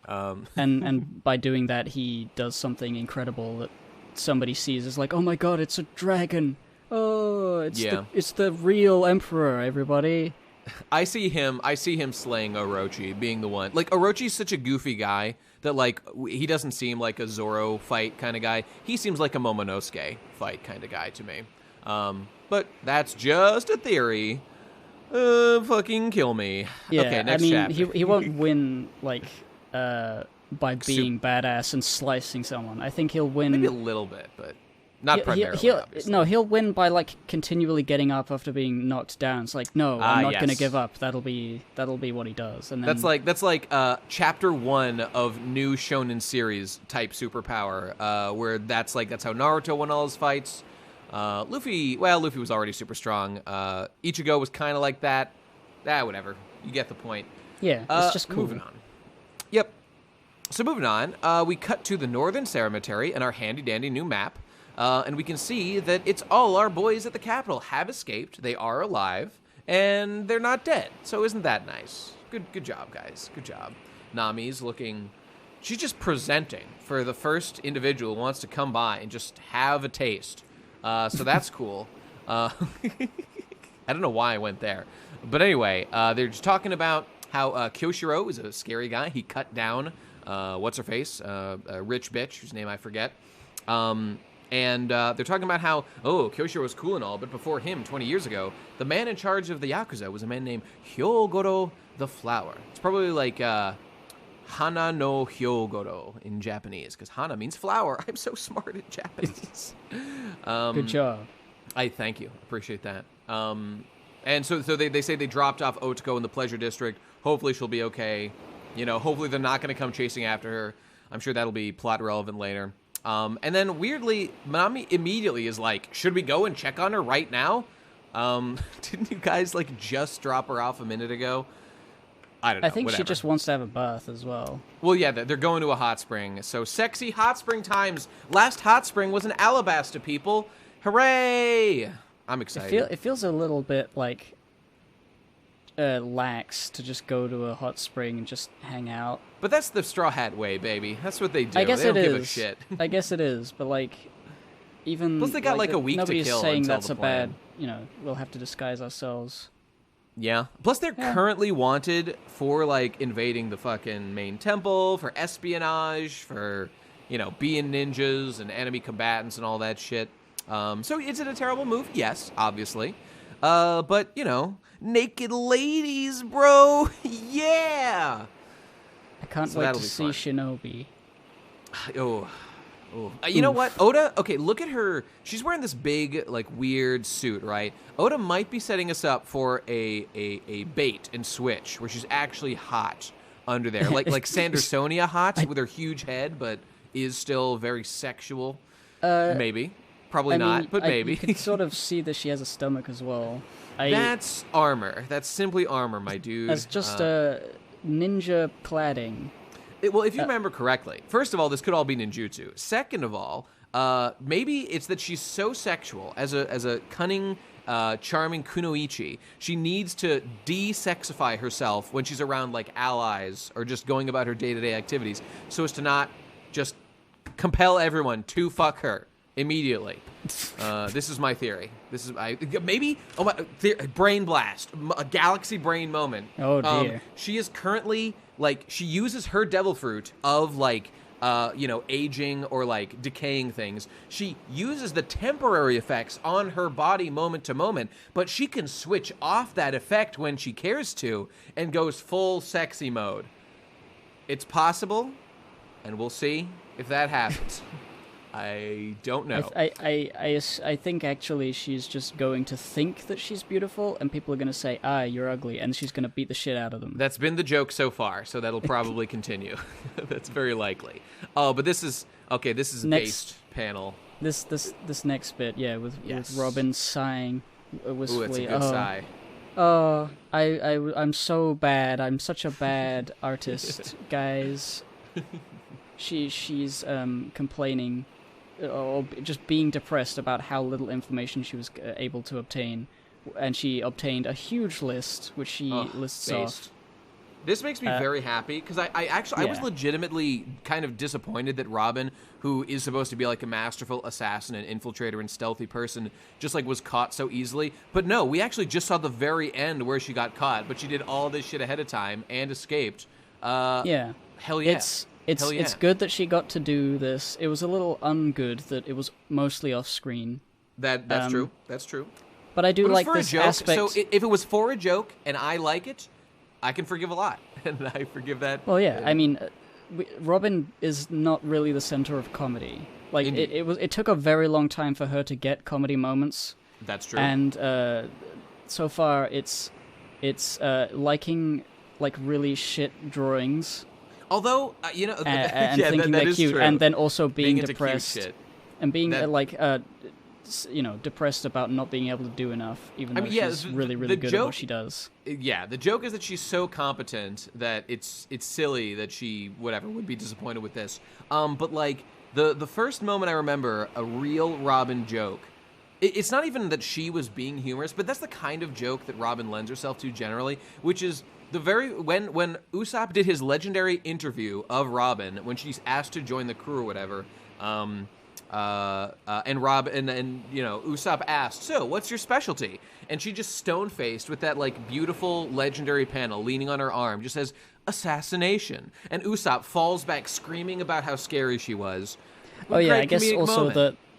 Speaker 1: And by doing that, he does something incredible that somebody sees as like, oh my god, it's a dragon. Oh, it's the real emperor, everybody.
Speaker 2: I see him slaying Orochi, being the one. Like, Orochi's such a goofy guy that, like, he doesn't seem like a Zoro fight kind of guy. He seems like a Momonosuke fight kind of guy to me. But that's just a theory. Fucking kill me.
Speaker 1: Yeah,
Speaker 2: okay, next chapter.
Speaker 1: he won't win, like, by being badass and slicing someone. I think he'll win...
Speaker 2: Maybe a little bit, but Not primarily, obviously.
Speaker 1: No, he'll win by like continually getting up after being knocked down. It's like, no, I'm not going to give up. That'll be what he does. And then...
Speaker 2: That's like chapter 1 of new shonen series type superpower, where that's how Naruto won all his fights. Luffy was already super strong. Ichigo was kind of like that. Whatever. You get the point.
Speaker 1: Yeah, it's just cool.
Speaker 2: Moving on. Yep. So moving on, we cut to the Northern Cemetery and our handy-dandy new map. And we can see that it's all our boys at the capital have escaped. They are alive, and they're not dead. So isn't that nice? Good job, guys. Good job. Nami's looking... She's just presenting for the first individual who wants to come by and just have a taste. So that's cool. I don't know why I went there. But anyway, they're just talking about how Kyoshiro is a scary guy. He cut down, what's-her-face, a rich bitch, whose name I forget. And they're talking about how, Kyoshiro was cool and all, but before him, 20 years ago, the man in charge of the Yakuza was a man named Hyogoro the Flower. It's probably like Hana no Hyogoro in Japanese, because Hana means flower. I'm so smart at Japanese.
Speaker 1: Good job.
Speaker 2: I thank you. Appreciate that. And so they say they dropped off Otoko in the Pleasure District. Hopefully she'll be okay. Hopefully they're not going to come chasing after her. I'm sure that'll be plot relevant later. And then, weirdly, Nami immediately is like, should we go and check on her right now? Didn't you guys, just drop her off a minute ago? I don't know,
Speaker 1: I think
Speaker 2: whatever.
Speaker 1: She just wants to have a bath as well.
Speaker 2: Well, yeah, they're going to a hot spring. So, sexy hot spring times. Last hot spring was in Alabasta, people. Hooray! I'm excited.
Speaker 1: It feels a little bit, lax to just go to a hot spring and just hang out.
Speaker 2: But that's the Straw Hat way, baby. That's what they do.
Speaker 1: I guess
Speaker 2: they don't
Speaker 1: it
Speaker 2: give
Speaker 1: is.
Speaker 2: a shit.
Speaker 1: I guess it is, but even
Speaker 2: plus they got a week to kill.
Speaker 1: Nobody's saying
Speaker 2: until
Speaker 1: that's
Speaker 2: the
Speaker 1: a
Speaker 2: plan.
Speaker 1: bad. We'll have to disguise ourselves.
Speaker 2: Yeah. Plus they're currently wanted for invading the fucking main temple, for espionage, for being ninjas and enemy combatants and all that shit. So is it a terrible move? Yes, obviously. But naked ladies, bro. Yeah.
Speaker 1: I can't wait to see
Speaker 2: fun.
Speaker 1: Shinobi.
Speaker 2: Oh. You know what? Oda, okay, look at her. She's wearing this big, weird suit, right? Oda might be setting us up for a bait and switch where she's actually hot under there. Like Sandersonia hot with her huge head, but is still very sexual. Maybe. Probably not, but maybe.
Speaker 1: You can sort of see that she has a stomach as well.
Speaker 2: That's armor. That's simply armor, my dude.
Speaker 1: That's just ninja cladding.
Speaker 2: Well, if you remember correctly, first of all, this could all be ninjutsu. Second of all, maybe it's that she's so sexual as a cunning, charming kunoichi. She needs to de-sexify herself when she's around allies or just going about her day-to-day activities, so as to not just compel everyone to fuck her immediately. This is my theory. This is maybe brain blast, a galaxy brain moment.
Speaker 1: Oh dear.
Speaker 2: She is currently she uses her devil fruit of aging or decaying things. She uses the temporary effects on her body moment to moment, but she can switch off that effect when she cares to and goes full sexy mode. It's possible, and we'll see if that happens. I don't know.
Speaker 1: I think actually she's just going to think that she's beautiful, and people are going to say, you're ugly, and she's going to beat the shit out of them.
Speaker 2: That's been the joke so far, so that'll probably continue. That's very likely. Oh, but this is based panel.
Speaker 1: This next bit, with Robin sighing wistfully.
Speaker 2: Ooh, it's a good sigh.
Speaker 1: Oh, I'm so bad. I'm such a bad artist, guys. She's complaining. Or just being depressed about how little information she was able to obtain, and she obtained a huge list, which she lists off.
Speaker 2: This makes me very happy, because I was legitimately kind of disappointed that Robin, who is supposed to be a masterful assassin and infiltrator and stealthy person, just was caught so easily. But no, we actually just saw the very end where she got caught, but she did all this shit ahead of time and escaped. Hell yeah.
Speaker 1: It's good that she got to do this. It was a little ungood that it was mostly off screen.
Speaker 2: That's true. That's true.
Speaker 1: But I do like this aspect.
Speaker 2: So if it was for a joke and I like it, I can forgive a lot, and I forgive that.
Speaker 1: Well, yeah. I mean, Robin is not really the center of comedy. Like it took a very long time for her to get comedy moments.
Speaker 2: That's true.
Speaker 1: And so far it's liking like really shit drawings.
Speaker 2: Although
Speaker 1: and thinking they're cute,
Speaker 2: true.
Speaker 1: and then also being depressed
Speaker 2: cute shit.
Speaker 1: And being depressed about not being able to do enough, even though she's really good at what she does.
Speaker 2: Yeah, the joke is that she's so competent that it's silly that she would be disappointed with this. But like the first moment I remember a real Robin joke. It's not even that she was being humorous, but that's the kind of joke that Robin lends herself to generally, which is when Usopp did his legendary interview of Robin when she's asked to join the crew or whatever. And Usopp asked, "So, what's your specialty?" And she just stone-faced with that like beautiful legendary panel leaning on her arm, just says assassination. And Usopp falls back screaming about how scary she was.
Speaker 1: Oh yeah, I guess also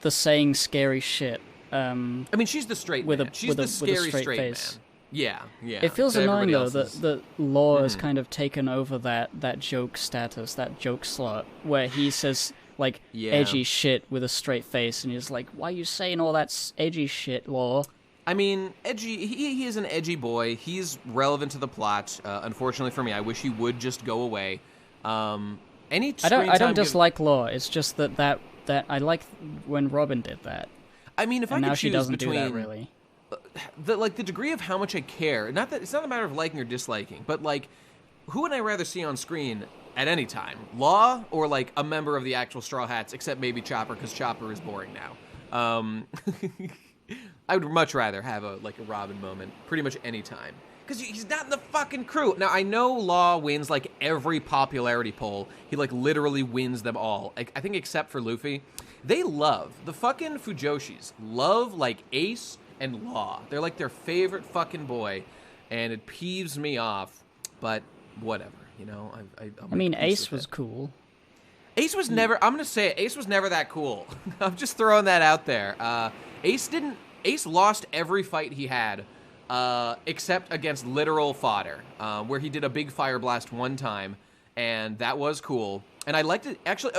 Speaker 1: the saying scary shit.
Speaker 2: I mean, she's the straight man. She's the scary straight face. Man. Yeah.
Speaker 1: It feels annoying though that Law has kind of taken over that joke status, that joke slot, where he says like edgy shit with a straight face, and he's like, "Why are you saying all that edgy shit, Law?"
Speaker 2: I mean, edgy. He is an edgy boy. He's relevant to the plot. Unfortunately for me, I wish he would just go away. I don't dislike Law. It's just that I like when Robin did that. I mean, if I could choose
Speaker 1: she doesn't
Speaker 2: between
Speaker 1: do that really.
Speaker 2: The degree of how much I care. Not that it's not a matter of liking or disliking, but like, who would I rather see on screen at any time? Law or like a member of the actual Straw Hats, except maybe Chopper, because Chopper is boring now. I would much rather have a Robin moment pretty much any time, because he's not in the fucking crew. Now I know Law wins like every popularity poll. He like literally wins them all. I think except for Luffy. They love the fucking Fujoshis. Love like Ace and Law. They're like their favorite fucking boy, and it peeves me off. But whatever, you know.
Speaker 1: I mean, Ace was cool.
Speaker 2: Ace was never. I'm gonna say it, Ace was never that cool. I'm just throwing that out there. Ace lost every fight he had, except against literal fodder, where he did a big fire blast one time, and that was cool. And I liked it actually.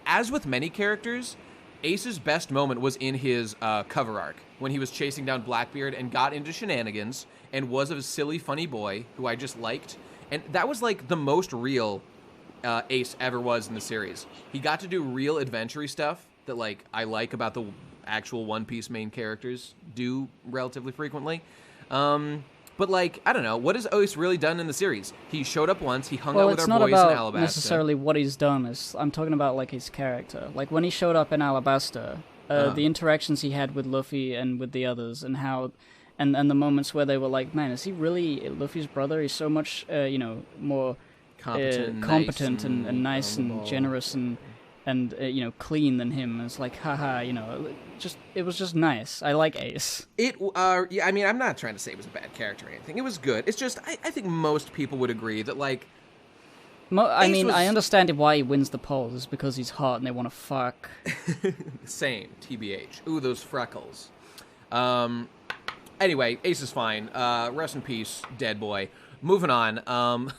Speaker 2: As with many characters, Ace's best moment was in his cover arc, when he was chasing down Blackbeard and got into shenanigans and was a silly, funny boy who I just liked. And that was like the most real Ace ever was in the series. He got to do real adventure-y stuff that like I like about the actual One Piece main characters do relatively frequently. But like, I don't know, what has Ace really done in the series? He showed up once, he hung out with our boys in Alabasta.
Speaker 1: Well, it's not about necessarily what he's done. I'm talking about like his character. Like when he showed up in Alabasta, the interactions he had with Luffy and with the others, and how, and the moments where they were like, man, is he really Luffy's brother? He's so much, more competent and nice and generous and clean than him. And it's like, haha, it was just nice. I like Ace.
Speaker 2: I mean, I'm not trying to say it was a bad character or anything. It was good. It's just, I think most people would agree that, like,
Speaker 1: I understand why he wins the polls. It's because he's hot and they want to fuck.
Speaker 2: Same, TBH. Ooh, those freckles. Anyway, Ace is fine. Rest in peace, dead boy. Moving on.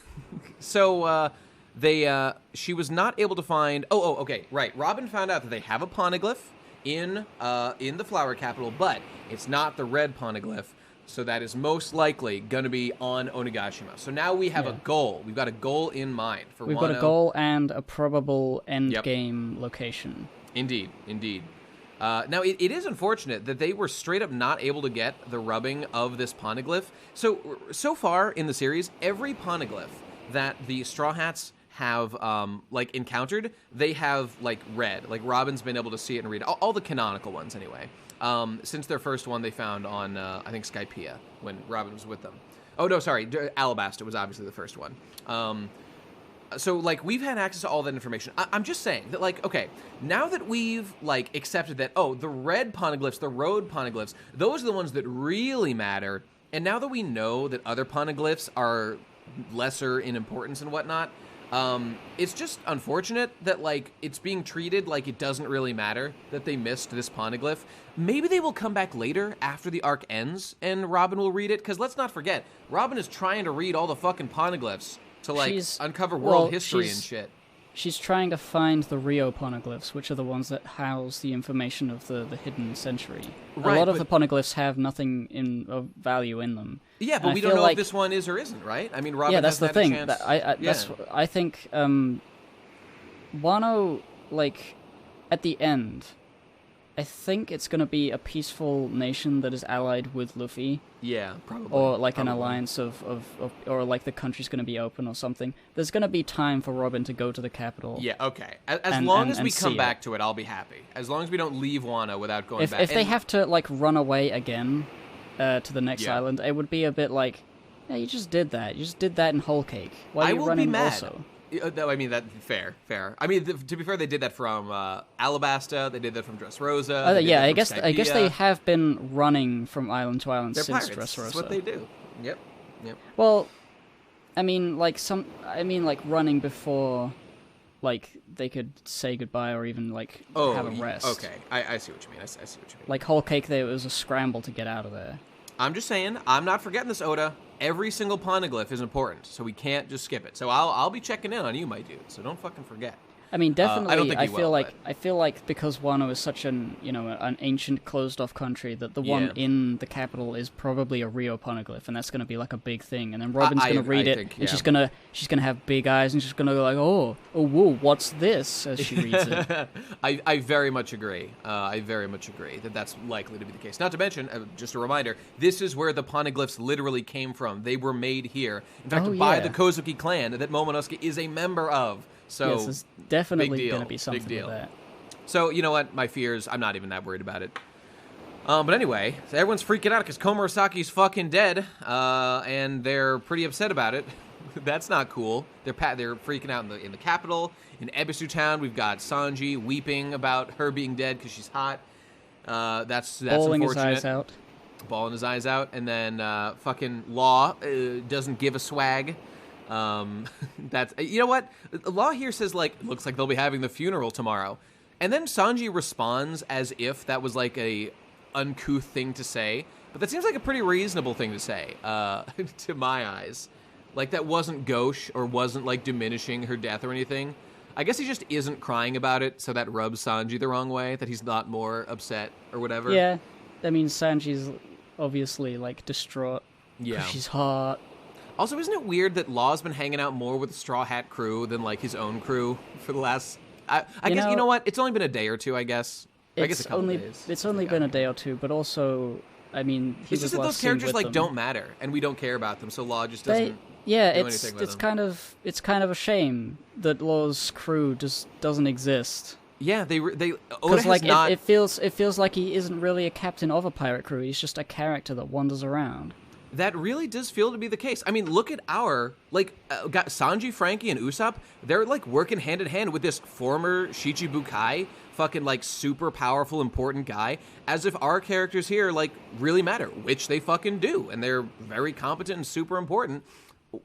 Speaker 2: She was not able to find. Okay, right. Robin found out that they have a Poneglyph in the Flower Capital, but it's not the red Poneglyph, so that is most likely going to be on Onigashima. So now we have a goal. We've got a goal in mind for Wano.
Speaker 1: We've got a goal and a probable end game location.
Speaker 2: Indeed. Now, it is unfortunate that they were straight up not able to get the rubbing of this Poneglyph. So far in the series, every Poneglyph that the Straw Hats have encountered, they have read. Like Robin's been able to see it and read it. All the canonical ones anyway. Since their first one they found on I think Skypiea when Robin was with them. Oh no, sorry, Alabasta was obviously the first one. So we've had access to all that information. I'm just saying that okay, now that we've accepted that the red Poneglyphs, the road Poneglyphs, those are the ones that really matter. And now that we know that other Poneglyphs are lesser in importance and whatnot, it's just unfortunate that it's being treated like it doesn't really matter that they missed this Poneglyph. Maybe they will come back later after the arc ends and Robin will read it, because let's not forget, Robin is trying to read all the fucking Poneglyphs to uncover world history and shit.
Speaker 1: she's trying to find the Rio poneglyphs, which are the ones that house the information of the hidden century.
Speaker 2: Right,
Speaker 1: a lot of the poneglyphs have nothing of value in them.
Speaker 2: Yeah, but we don't know if this one is or isn't, right? I mean, Robin
Speaker 1: yeah, that's the thing.
Speaker 2: I
Speaker 1: think Wano, like, at the end, I think it's going to be a peaceful nation that is allied with Luffy.
Speaker 2: Yeah, probably.
Speaker 1: Or like an alliance of or like the country's going to be open or something. There's going to be time for Robin to go to the capital.
Speaker 2: Yeah, okay. As long as we come back to it, I'll be happy. As long as we don't leave Wano without going back.
Speaker 1: If they have to, like, run away again to the next island, it would be a bit like, yeah, you just did that. You just did that in Whole Cake. Why are you running also?
Speaker 2: No, I mean, that fair. I mean, to be fair, they did that from Alabasta. They did that from Dressrosa.
Speaker 1: Yeah, I guess they have been running from island to island since Dressrosa.
Speaker 2: That's what they do. Yep.
Speaker 1: Well, I mean, like running before, like, they could say goodbye or even like have a rest.
Speaker 2: Okay, I see what you mean. I see what you mean.
Speaker 1: Like Whole Cake, it was a scramble to get out of there.
Speaker 2: I'm just saying, I'm not forgetting this, Oda. Every single poneglyph is important, so we can't just skip it. So I'll be checking in on you, my dude. So don't fucking forget.
Speaker 1: I mean, definitely.
Speaker 2: I don't think
Speaker 1: I
Speaker 2: you
Speaker 1: feel like because Wano is such an ancient closed-off country that the one in the capital is probably a Rio poneglyph, and that's going to be like a big thing. And then Robin's going to read it, and she's gonna have big eyes, and she's going to go like, oh, whoa, what's this? As she reads it.
Speaker 2: I very much agree. I very much agree that that's likely to be the case. Not to mention, just a reminder, this is where the poneglyphs literally came from. They were made here, in fact, by the Kozuki clan that Momonosuke is a member of. So
Speaker 1: yes, there's definitely going to be something with that.
Speaker 2: So, you know what? My fears, I'm not even that worried about it. But anyway, so everyone's freaking out because Komurasaki's fucking dead, and they're pretty upset about it. That's not cool. They're freaking out in the capital. In Ebisu Town, we've got Sanji weeping about her being dead because she's hot. That's
Speaker 1: bawling
Speaker 2: unfortunate.
Speaker 1: His eyes out.
Speaker 2: Bawling his eyes out. And then fucking Law doesn't give a swag. That's, you know what? Law here says, like, looks like they'll be having the funeral tomorrow. And then Sanji responds as if that was like a uncouth thing to say. But that seems like a pretty reasonable thing to say, to my eyes. Like, that wasn't gauche or wasn't, like, diminishing her death or anything. I guess he just isn't crying about it, so that rubs Sanji the wrong way, that he's not more upset or whatever.
Speaker 1: Yeah. I mean, Sanji's obviously, like, distraught. Yeah. She's hot.
Speaker 2: Also, isn't it weird that Law's been hanging out more with the Straw Hat crew than, like, his own crew for the last... I guess, you know what? It's only been a day or two, I guess. I guess a couple days.
Speaker 1: It's only been a day or two, but also, I mean...
Speaker 2: It's just that those characters, like, don't matter, and we don't care about them, so Law just doesn't... It's
Speaker 1: kind of a shame that Law's crew just doesn't exist.
Speaker 2: Yeah, they
Speaker 1: because like it feels like he isn't really a captain of a pirate crew. He's just a character that wanders around.
Speaker 2: That really does feel to be the case. I mean, look at our, like, got Sanji, Franky, and Usopp. They're, like, working hand in hand with this former Shichibukai, fucking, like, super powerful, important guy, as if our characters here, like, really matter, which they fucking do, and they're very competent and super important.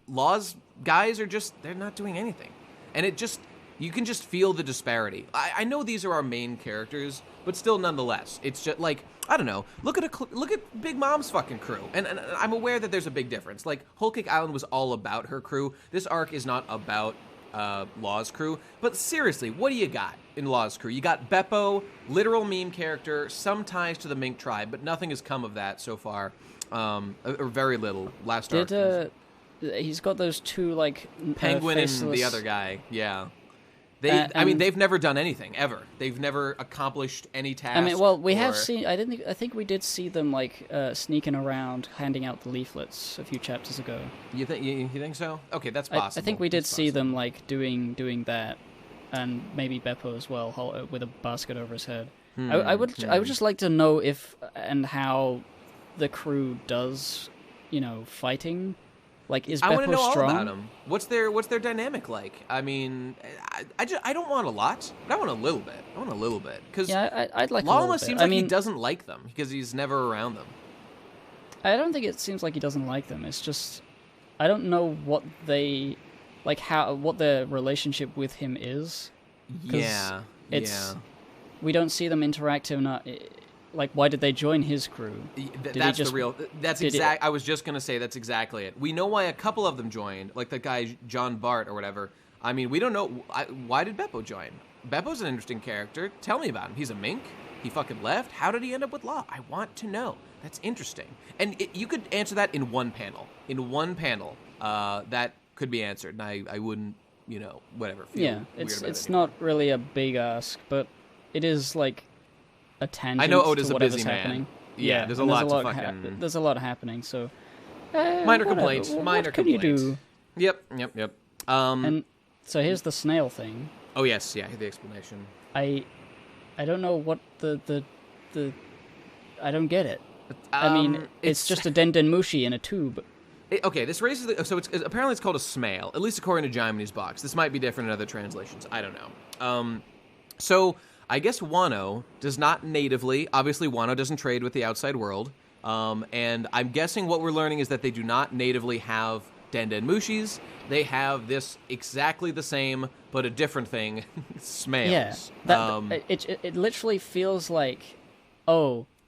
Speaker 2: Law's guys are just, they're not doing anything. And it just, you can just feel the disparity. I know these are our main characters, but still nonetheless, it's just, like, I don't know. Look at Big Mom's fucking crew, and I'm aware that there's a big difference. Like, Whole Cake Island was all about her crew. This arc is not about Law's crew. But seriously, what do you got in Law's crew? You got Beppo, literal meme character, some ties to the Mink tribe, but nothing has come of that so far, or very little. Last arc.
Speaker 1: He's got those two, like,
Speaker 2: Penguin
Speaker 1: faceless...
Speaker 2: and the other guy. Yeah. I mean, they've never done anything ever. They've never accomplished any task.
Speaker 1: I mean, well, we have seen. I think we did see them like sneaking around, handing out the leaflets a few chapters ago.
Speaker 2: You think so? Okay, that's possible.
Speaker 1: I think we did see them like doing that, and maybe Beppo as well, with a basket over his head. I would just like to know if and how the crew does, fighting. Like, is Beppo strong?
Speaker 2: I want to know all about them. What's their dynamic like? I mean, I don't want a lot, but I want a little bit. Because
Speaker 1: I'd like
Speaker 2: Law
Speaker 1: a little
Speaker 2: almost
Speaker 1: bit.
Speaker 2: seems like he doesn't like them because he's never around them.
Speaker 1: I don't think it seems like he doesn't like them. It's just I don't know what they like what their relationship with him is.
Speaker 2: Yeah.
Speaker 1: We don't see them interact like, why did they join his crew?
Speaker 2: I was just going to say that's exactly it. We know why a couple of them joined, like the guy John Bart or whatever. I mean, we don't know. Why did Beppo join? Beppo's an interesting character. Tell me about him. He's a mink? He fucking left? How did he end up with Law? I want to know. That's interesting. And you could answer that in one panel. That could be answered. And I wouldn't, whatever. Feel
Speaker 1: it's not really a big ask, but it is like a tangent.
Speaker 2: I know Oda's
Speaker 1: to
Speaker 2: a busy
Speaker 1: happening.
Speaker 2: man. Yeah, there's a lot to fucking...
Speaker 1: There's a lot happening, so...
Speaker 2: minor complaints.
Speaker 1: What can you do?
Speaker 2: Yep.
Speaker 1: And so here's the snail thing.
Speaker 2: Oh, yes, yeah, the explanation.
Speaker 1: I don't know what the I don't get it. I mean, it's just a Dendenmushi in a tube.
Speaker 2: Okay, this raises so apparently it's called a Snail, at least according to Jiminy's box. This might be different in other translations. I don't know. So I guess Wano does not natively. Obviously, Wano doesn't trade with the outside world. And I'm guessing what we're learning is that they do not natively have Dendenmushis. They have this exactly the same, but a different thing, Snails.
Speaker 1: Yeah, it literally feels like,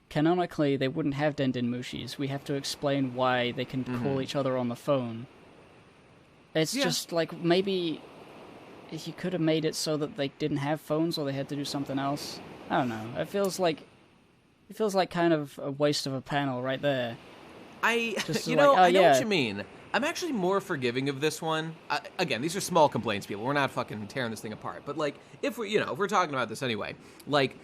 Speaker 1: canonically they wouldn't have Dendenmushis. We have to explain why they can call each other on the phone. It's just like, maybe you could have made it so that they didn't have phones or they had to do something else. I don't know. It feels like kind of a waste of a panel right there.
Speaker 2: I know what you mean. I'm actually more forgiving of this one. Again, these are small complaints, people. We're not fucking tearing this thing apart. But like, if we're talking about this anyway, like,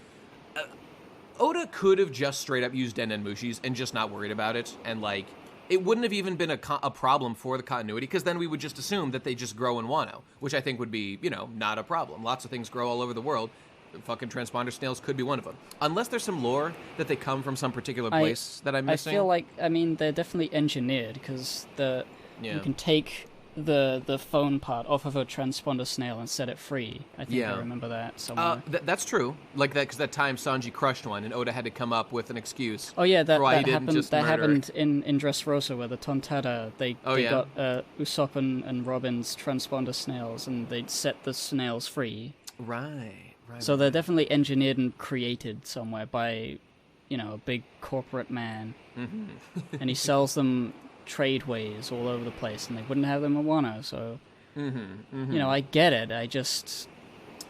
Speaker 2: Oda could have just straight up used Dendenmushis and just not worried about it, and like, it wouldn't have even been a problem for the continuity, because then we would just assume that they just grow in Wano, which I think would be, not a problem. Lots of things grow all over the world. Fucking transponder snails could be one of them. Unless there's some lore that they come from some particular place that I'm missing.
Speaker 1: I feel like, they're definitely engineered, because you can take the phone part off of a transponder snail and set it free. I think I remember that somewhere.
Speaker 2: That's true. Like that, because that time Sanji crushed one, and Oda had to come up with an excuse.
Speaker 1: Oh yeah, that happened in Dressrosa, where the Tontada, they got Usopp and Robin's transponder snails, and they set the snails free.
Speaker 2: Right.
Speaker 1: So they're definitely engineered and created somewhere by, a big corporate man. Mm-hmm. And he sells them tradeways all over the place, and they wouldn't have them in Wano, so... I get it, I just...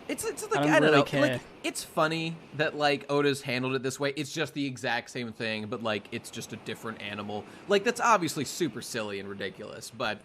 Speaker 2: It's like, I don't know. Care. Like, it's funny that, like, Oda's handled it this way. It's just the exact same thing, but, like, it's just a different animal. Like, that's obviously super silly and ridiculous, but...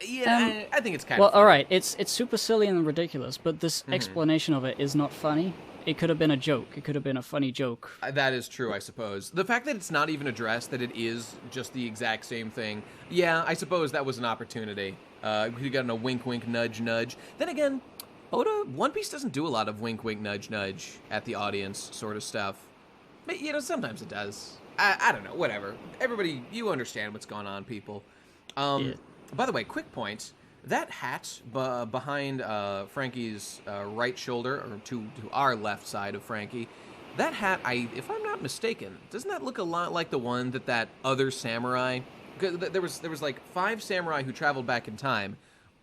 Speaker 2: Yeah, I think it's kind of funny.
Speaker 1: All right, it's super silly and ridiculous, but this explanation of it is not funny. It could have been a joke. It could have been a funny joke.
Speaker 2: That is true, I suppose. The fact that it's not even addressed, that it is just the exact same thing, yeah, I suppose that was an opportunity. We got a wink, wink, nudge, nudge. Then again, One Piece doesn't do a lot of wink, wink, nudge, nudge at the audience sort of stuff. But, sometimes it does. I don't know, whatever. Everybody, you understand what's going on, people. By the way, quick point. That hat behind Franky's right shoulder, or to our left side of Franky, that hat, if I'm not mistaken, doesn't that look a lot like the one that other samurai... There was like 5 samurai who traveled back in time,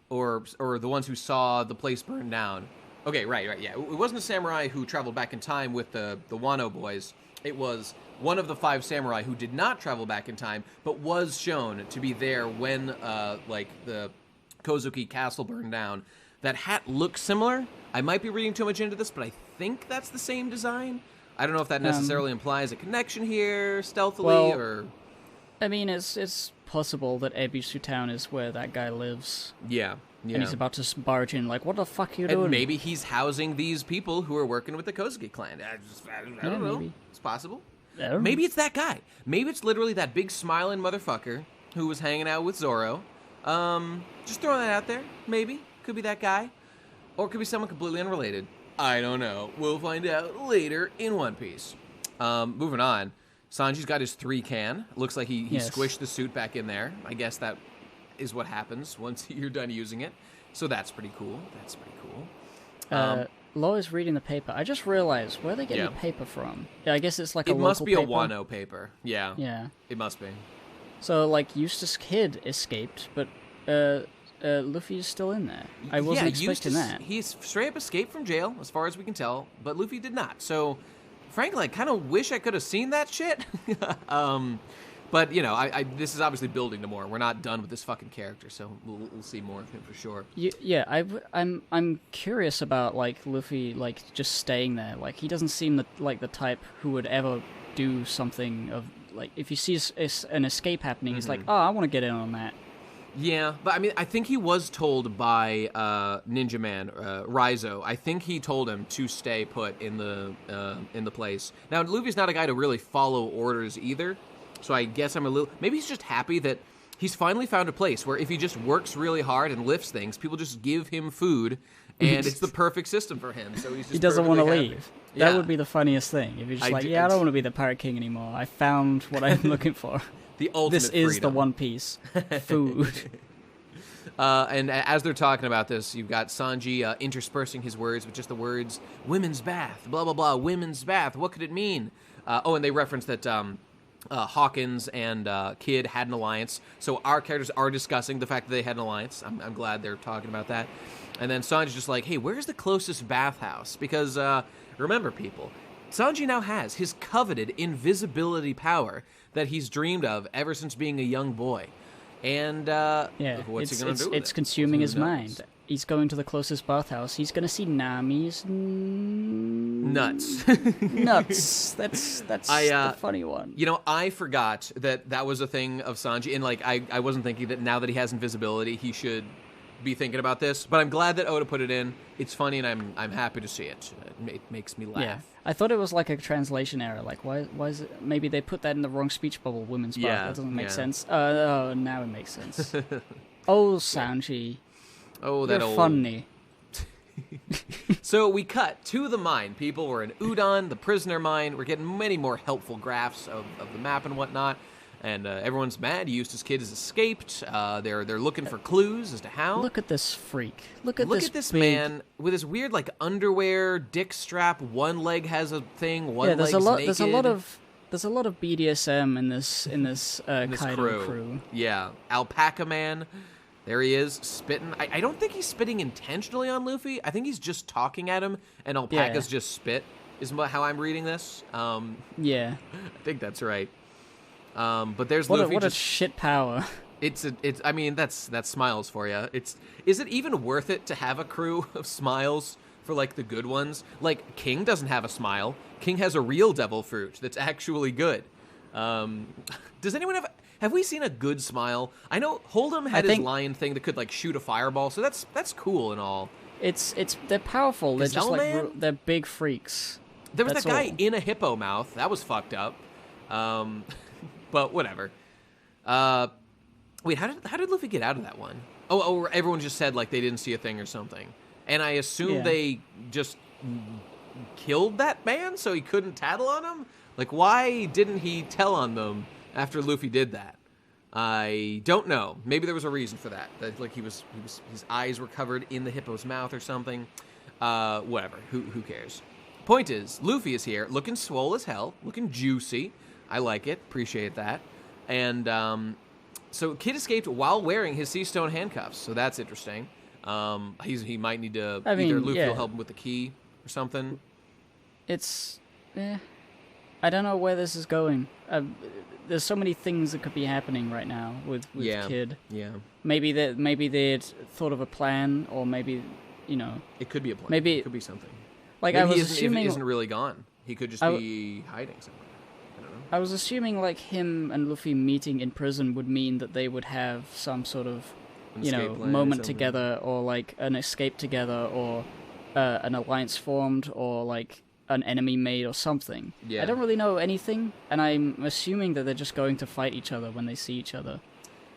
Speaker 2: or the ones who saw the place burn down. Okay, right, yeah. It wasn't a samurai who traveled back in time with the Wano boys. It was one of the 5 samurai who did not travel back in time, but was shown to be there when, the Kozuki castle burned down. That hat looks similar. I might be reading too much into this, but I think that's the same design. I don't know if that necessarily implies a connection here, stealthily, or...
Speaker 1: I mean, it's possible that Ebisu Town is where that guy lives.
Speaker 2: Yeah.
Speaker 1: And he's about to barge in, like, what the fuck are you doing?
Speaker 2: And maybe he's housing these people who are working with the Kozuki clan. I don't know.
Speaker 1: Maybe.
Speaker 2: It's possible. Maybe it's that guy. Maybe it's literally that big smiling motherfucker who was hanging out with Zoro. Just throwing that out there. Maybe. Could be that guy. Or it could be someone completely unrelated. I don't know. We'll find out later in One Piece. Moving on. Sanji's got his 3 can. Looks like he squished the suit back in there. I guess that is what happens once you're done using it. So that's pretty cool.
Speaker 1: Law is reading the paper. I just realized, where are they getting the paper from? Yeah, I guess it's like a local
Speaker 2: paper. It must be
Speaker 1: paper.
Speaker 2: a Wano paper. Yeah.
Speaker 1: Yeah.
Speaker 2: It must be.
Speaker 1: So, like, Eustass Kid escaped, but Luffy is still in there. I wasn't expecting that.
Speaker 2: He's straight up escaped from jail, as far as we can tell, but Luffy did not. So, frankly, I kind of wish I could have seen that shit. But, this is obviously building to more. We're not done with this fucking character, so we'll see more of him for sure.
Speaker 1: Yeah, I'm curious about, like, Luffy, like, just staying there. Like, he doesn't seem like the type who would ever do something of, like, if he sees an escape happening, he's like, oh, I want to get in on that.
Speaker 2: Yeah, but I mean, I think he was told by Ninja Man, Raizo. I think he told him to stay put in the place. Now, Luffy's not a guy to really follow orders either, so I guess maybe he's just happy that he's finally found a place where if he just works really hard and lifts things, people just give him food, and it's the perfect system for him. So he
Speaker 1: doesn't want to leave. Yeah. That would be the funniest thing if you're just I don't want to be the Pirate King anymore. I found what I'm looking for.
Speaker 2: The ultimate
Speaker 1: This is
Speaker 2: freedom.
Speaker 1: the One Piece. Food.
Speaker 2: And as they're talking about this, you've got Sanji interspersing his words with just the words, women's bath, blah, blah, blah, women's bath. What could it mean? And they reference that Hawkins and Kid had an alliance. So our characters are discussing the fact that they had an alliance. I'm glad they're talking about that. And then Sanji's just like, hey, where's the closest bathhouse? Because remember, people, Sanji now has his coveted invisibility power that he's dreamed of ever since being a young boy. And what's he going to do with it?
Speaker 1: It's consuming his mind. He's going to the closest bathhouse. He's going to see Nami's
Speaker 2: nuts.
Speaker 1: Nuts. That's the funny one.
Speaker 2: I forgot that was a thing of Sanji, and I wasn't thinking that now that he has invisibility, he should be thinking about this. But I'm glad that Oda put it in. It's funny, and I'm happy to see it. It makes me laugh. Yeah. I
Speaker 1: thought it was like a translation error. Like, why is it? Maybe they put that in the wrong speech bubble. Women's bath. That doesn't make sense. Now it makes sense. Oh, Sanji.
Speaker 2: Oh, that
Speaker 1: You're funny.
Speaker 2: So we cut to the mine. People, we're in Udon, the prisoner mine. We're getting many more helpful graphs of the map and whatnot. And everyone's mad. Eustass Kid has escaped. They're looking for clues as to how.
Speaker 1: Look at this freak. Look at this
Speaker 2: big... man with his weird underwear, dick strap. One leg has a thing. One leg's naked.
Speaker 1: There's a lot of BDSM in this Kaido crew.
Speaker 2: Yeah, Alpaca Man. There he is, spitting. I don't think he's spitting intentionally on Luffy. I think he's just talking at him, and alpacas just spit, is how I'm reading this.
Speaker 1: Yeah.
Speaker 2: I think that's right. But there's Luffy.
Speaker 1: What a shit power.
Speaker 2: I mean, that's Smiles for you. Is it even worth it to have a crew of Smiles for the good ones? King doesn't have a smile. King has a real devil fruit that's actually good. Does anyone have we seen a good smile? I know Hold'em had his lion thing that could shoot a fireball, so that's cool and all.
Speaker 1: They're powerful. They're just they're big freaks.
Speaker 2: There was that guy in a hippo mouth. That was fucked up. But whatever. Wait, how did Luffy get out of that one? Oh, everyone just said they didn't see a thing or something. And I assume they just killed that man so he couldn't tattle on him? Why didn't he tell on them after Luffy did that? I don't know. Maybe there was a reason for that. That his eyes were covered in the hippo's mouth or something. Whatever. Who cares? Point is, Luffy is here, looking swole as hell, looking juicy. I like it. Appreciate that. And so Kid escaped while wearing his sea stone handcuffs. So that's interesting. He might need to either Luffy will help him with the key or something.
Speaker 1: I don't know where this is going. There's so many things that could be happening right now with Kid.
Speaker 2: Yeah.
Speaker 1: Maybe they'd thought of a plan, or maybe
Speaker 2: it could be a plan.
Speaker 1: Maybe
Speaker 2: it could be something.
Speaker 1: Maybe I was assuming
Speaker 2: he isn't really gone. He could just be hiding somewhere. I don't know.
Speaker 1: I was assuming him and Luffy meeting in prison would mean that they would have some sort of moment together, or an escape together, or an alliance formed, or an enemy made or something. Yeah. I don't really know anything, and I'm assuming that they're just going to fight each other when they see each other.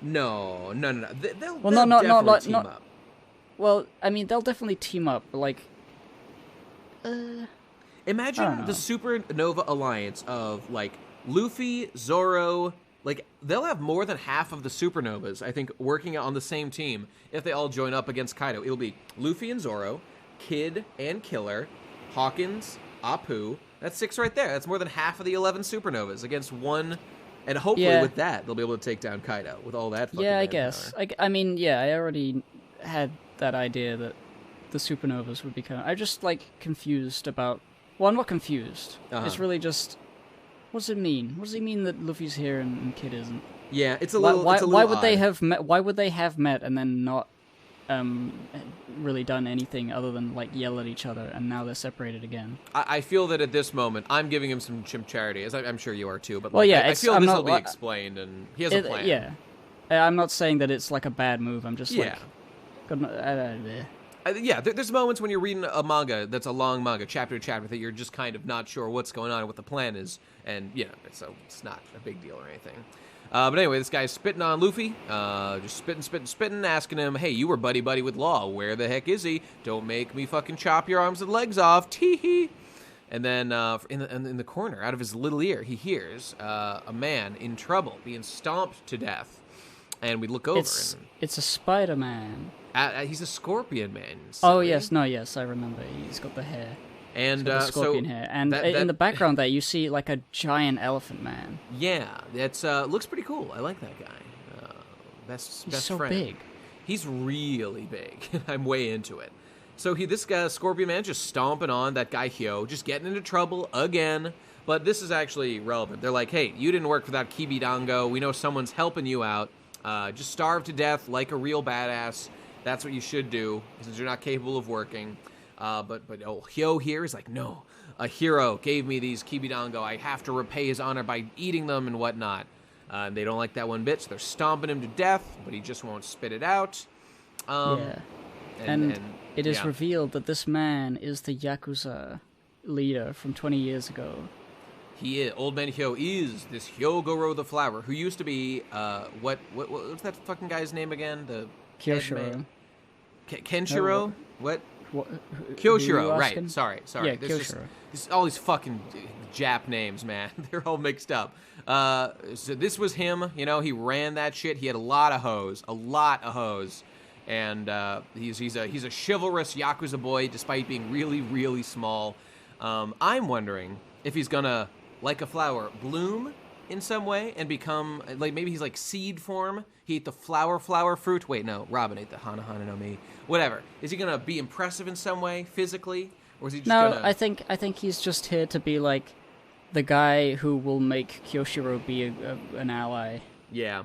Speaker 2: No. They'll
Speaker 1: definitely
Speaker 2: team up.
Speaker 1: Well, I mean, they'll definitely team up,
Speaker 2: Imagine the Supernova alliance of, Luffy, Zoro... they'll have more than half of the Supernovas, I think, working on the same team if they all join up against Kaido. It'll be Luffy and Zoro, Kid and Killer, Hawkins, Apu. That's 6 right there. That's more than half of the 11 Supernovas against one. And hopefully with that, they'll be able to take down Kaido with all that fucking
Speaker 1: I guess. I mean, I already had that idea that the Supernovas would be I'm just, confused about... Well, I'm not confused. It's really just... What's it mean? What does it mean that Luffy's here and Kid isn't?
Speaker 2: Yeah, it's a little. Why
Speaker 1: would
Speaker 2: odd.
Speaker 1: they have met? Why would they have met and then not really done anything other than like yell at each other, and now they're separated again?
Speaker 2: I feel that at this moment, I'm giving him some charity, as I'm sure you are too. But
Speaker 1: well,
Speaker 2: like,
Speaker 1: yeah,
Speaker 2: I feel this will be explained, and he has a plan.
Speaker 1: Yeah, I'm not saying that it's like a bad move. I'm just like,
Speaker 2: yeah, there's moments when you're reading a manga that's a long manga, chapter to chapter, that you're just kind of not sure what's going on and what the plan is, and so it's not a big deal or anything. But anyway, this guy's spitting on Luffy, just spitting, asking him, hey, you were buddy-buddy with Law. Where the heck is he? Don't make me fucking chop your arms and legs off. Tee-hee. And then in the corner, out of his little ear, he hears a man in trouble, being stomped to death. And we look over.
Speaker 1: It's a Spider-Man.
Speaker 2: He's a scorpion man.
Speaker 1: Oh, yes. I remember. He's got the hair.
Speaker 2: And
Speaker 1: scorpion hair. And in the background there, you see like a giant elephant man.
Speaker 2: Yeah, that's looks pretty cool. I like that guy. Best
Speaker 1: so
Speaker 2: friend.
Speaker 1: Big.
Speaker 2: He's really big. I'm way into it. So this guy, Scorpion Man, just stomping on that guy Hyo, just getting into trouble again. But this is actually relevant. They're like, hey, you didn't work for that Kibidango. We know someone's helping you out. Just starve to death like a real badass. That's what you should do, since you're not capable of working. But Hyo here is like, no, a hero gave me these Kibidango. I have to repay his honor by eating them and whatnot. They don't like that one bit, so they're stomping him to death, but he just won't spit it out.
Speaker 1: And it is revealed that this man is the Yakuza leader from 20 years ago.
Speaker 2: He is. Old Man Hyo is this Hyogoro the Flower, who used to be, what's that fucking guy's name again? The
Speaker 1: Kyoshiro.
Speaker 2: Kenshiro? What? Kyoshiro, right. Sorry.
Speaker 1: Yeah,
Speaker 2: There's
Speaker 1: Kyoshiro.
Speaker 2: just all these fucking Jap names, man. They're all mixed up. So this was him. He ran that shit. He had a lot of hoes. And he's a chivalrous Yakuza boy, despite being really, really small. I'm wondering if he's gonna, like a flower, bloom in some way and become, like, maybe he's like seed form. He ate the flower fruit. Wait, no, Robin ate the Hana no Mi. Whatever. Is he gonna be impressive in some way, physically? Or is he just gonna...
Speaker 1: I think he's just here to be like the guy who will make Kyoshiro be an ally.
Speaker 2: Yeah.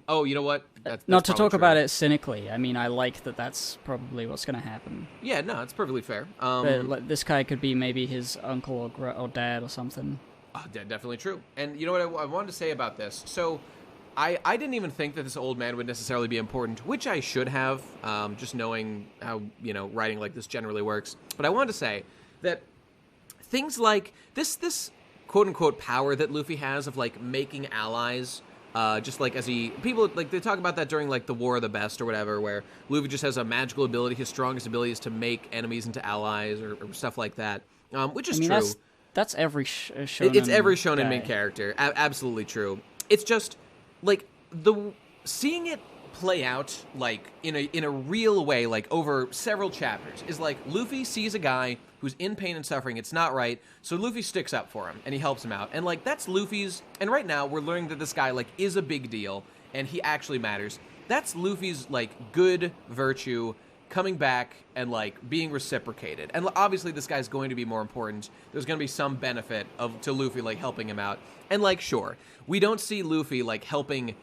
Speaker 2: Oh, you know what? That's
Speaker 1: not to talk
Speaker 2: true.
Speaker 1: about it cynically. I mean, I like that that's probably what's going to happen.
Speaker 2: Yeah, no, it's perfectly fair.
Speaker 1: This guy could be maybe his uncle or dad or something.
Speaker 2: Oh, definitely true. And you know what I wanted to say about this? So, I didn't even think that this old man would necessarily be important, which I should have, just knowing how, writing like this generally works. But I wanted to say that things like this quote-unquote power that Luffy has of, like, making allies... just like people like they talk about that during like the War of the Best or whatever, where Luffy just has a magical ability. His strongest ability is to make enemies into allies or stuff like that, which is true.
Speaker 1: That's every shonen.
Speaker 2: It's every shonen main character. Absolutely true. It's just like seeing it play out like in a real way, like over several chapters, is like Luffy sees a guy who's in pain and suffering. It's not right, so Luffy sticks up for him and he helps him out. And like that's Luffy's. And right now we're learning that this guy like is a big deal and he actually matters. That's Luffy's like good virtue coming back and like being reciprocated. And obviously this guy's going to be more important. There's going to be some benefit to Luffy like helping him out. And like sure, we don't see Luffy like helping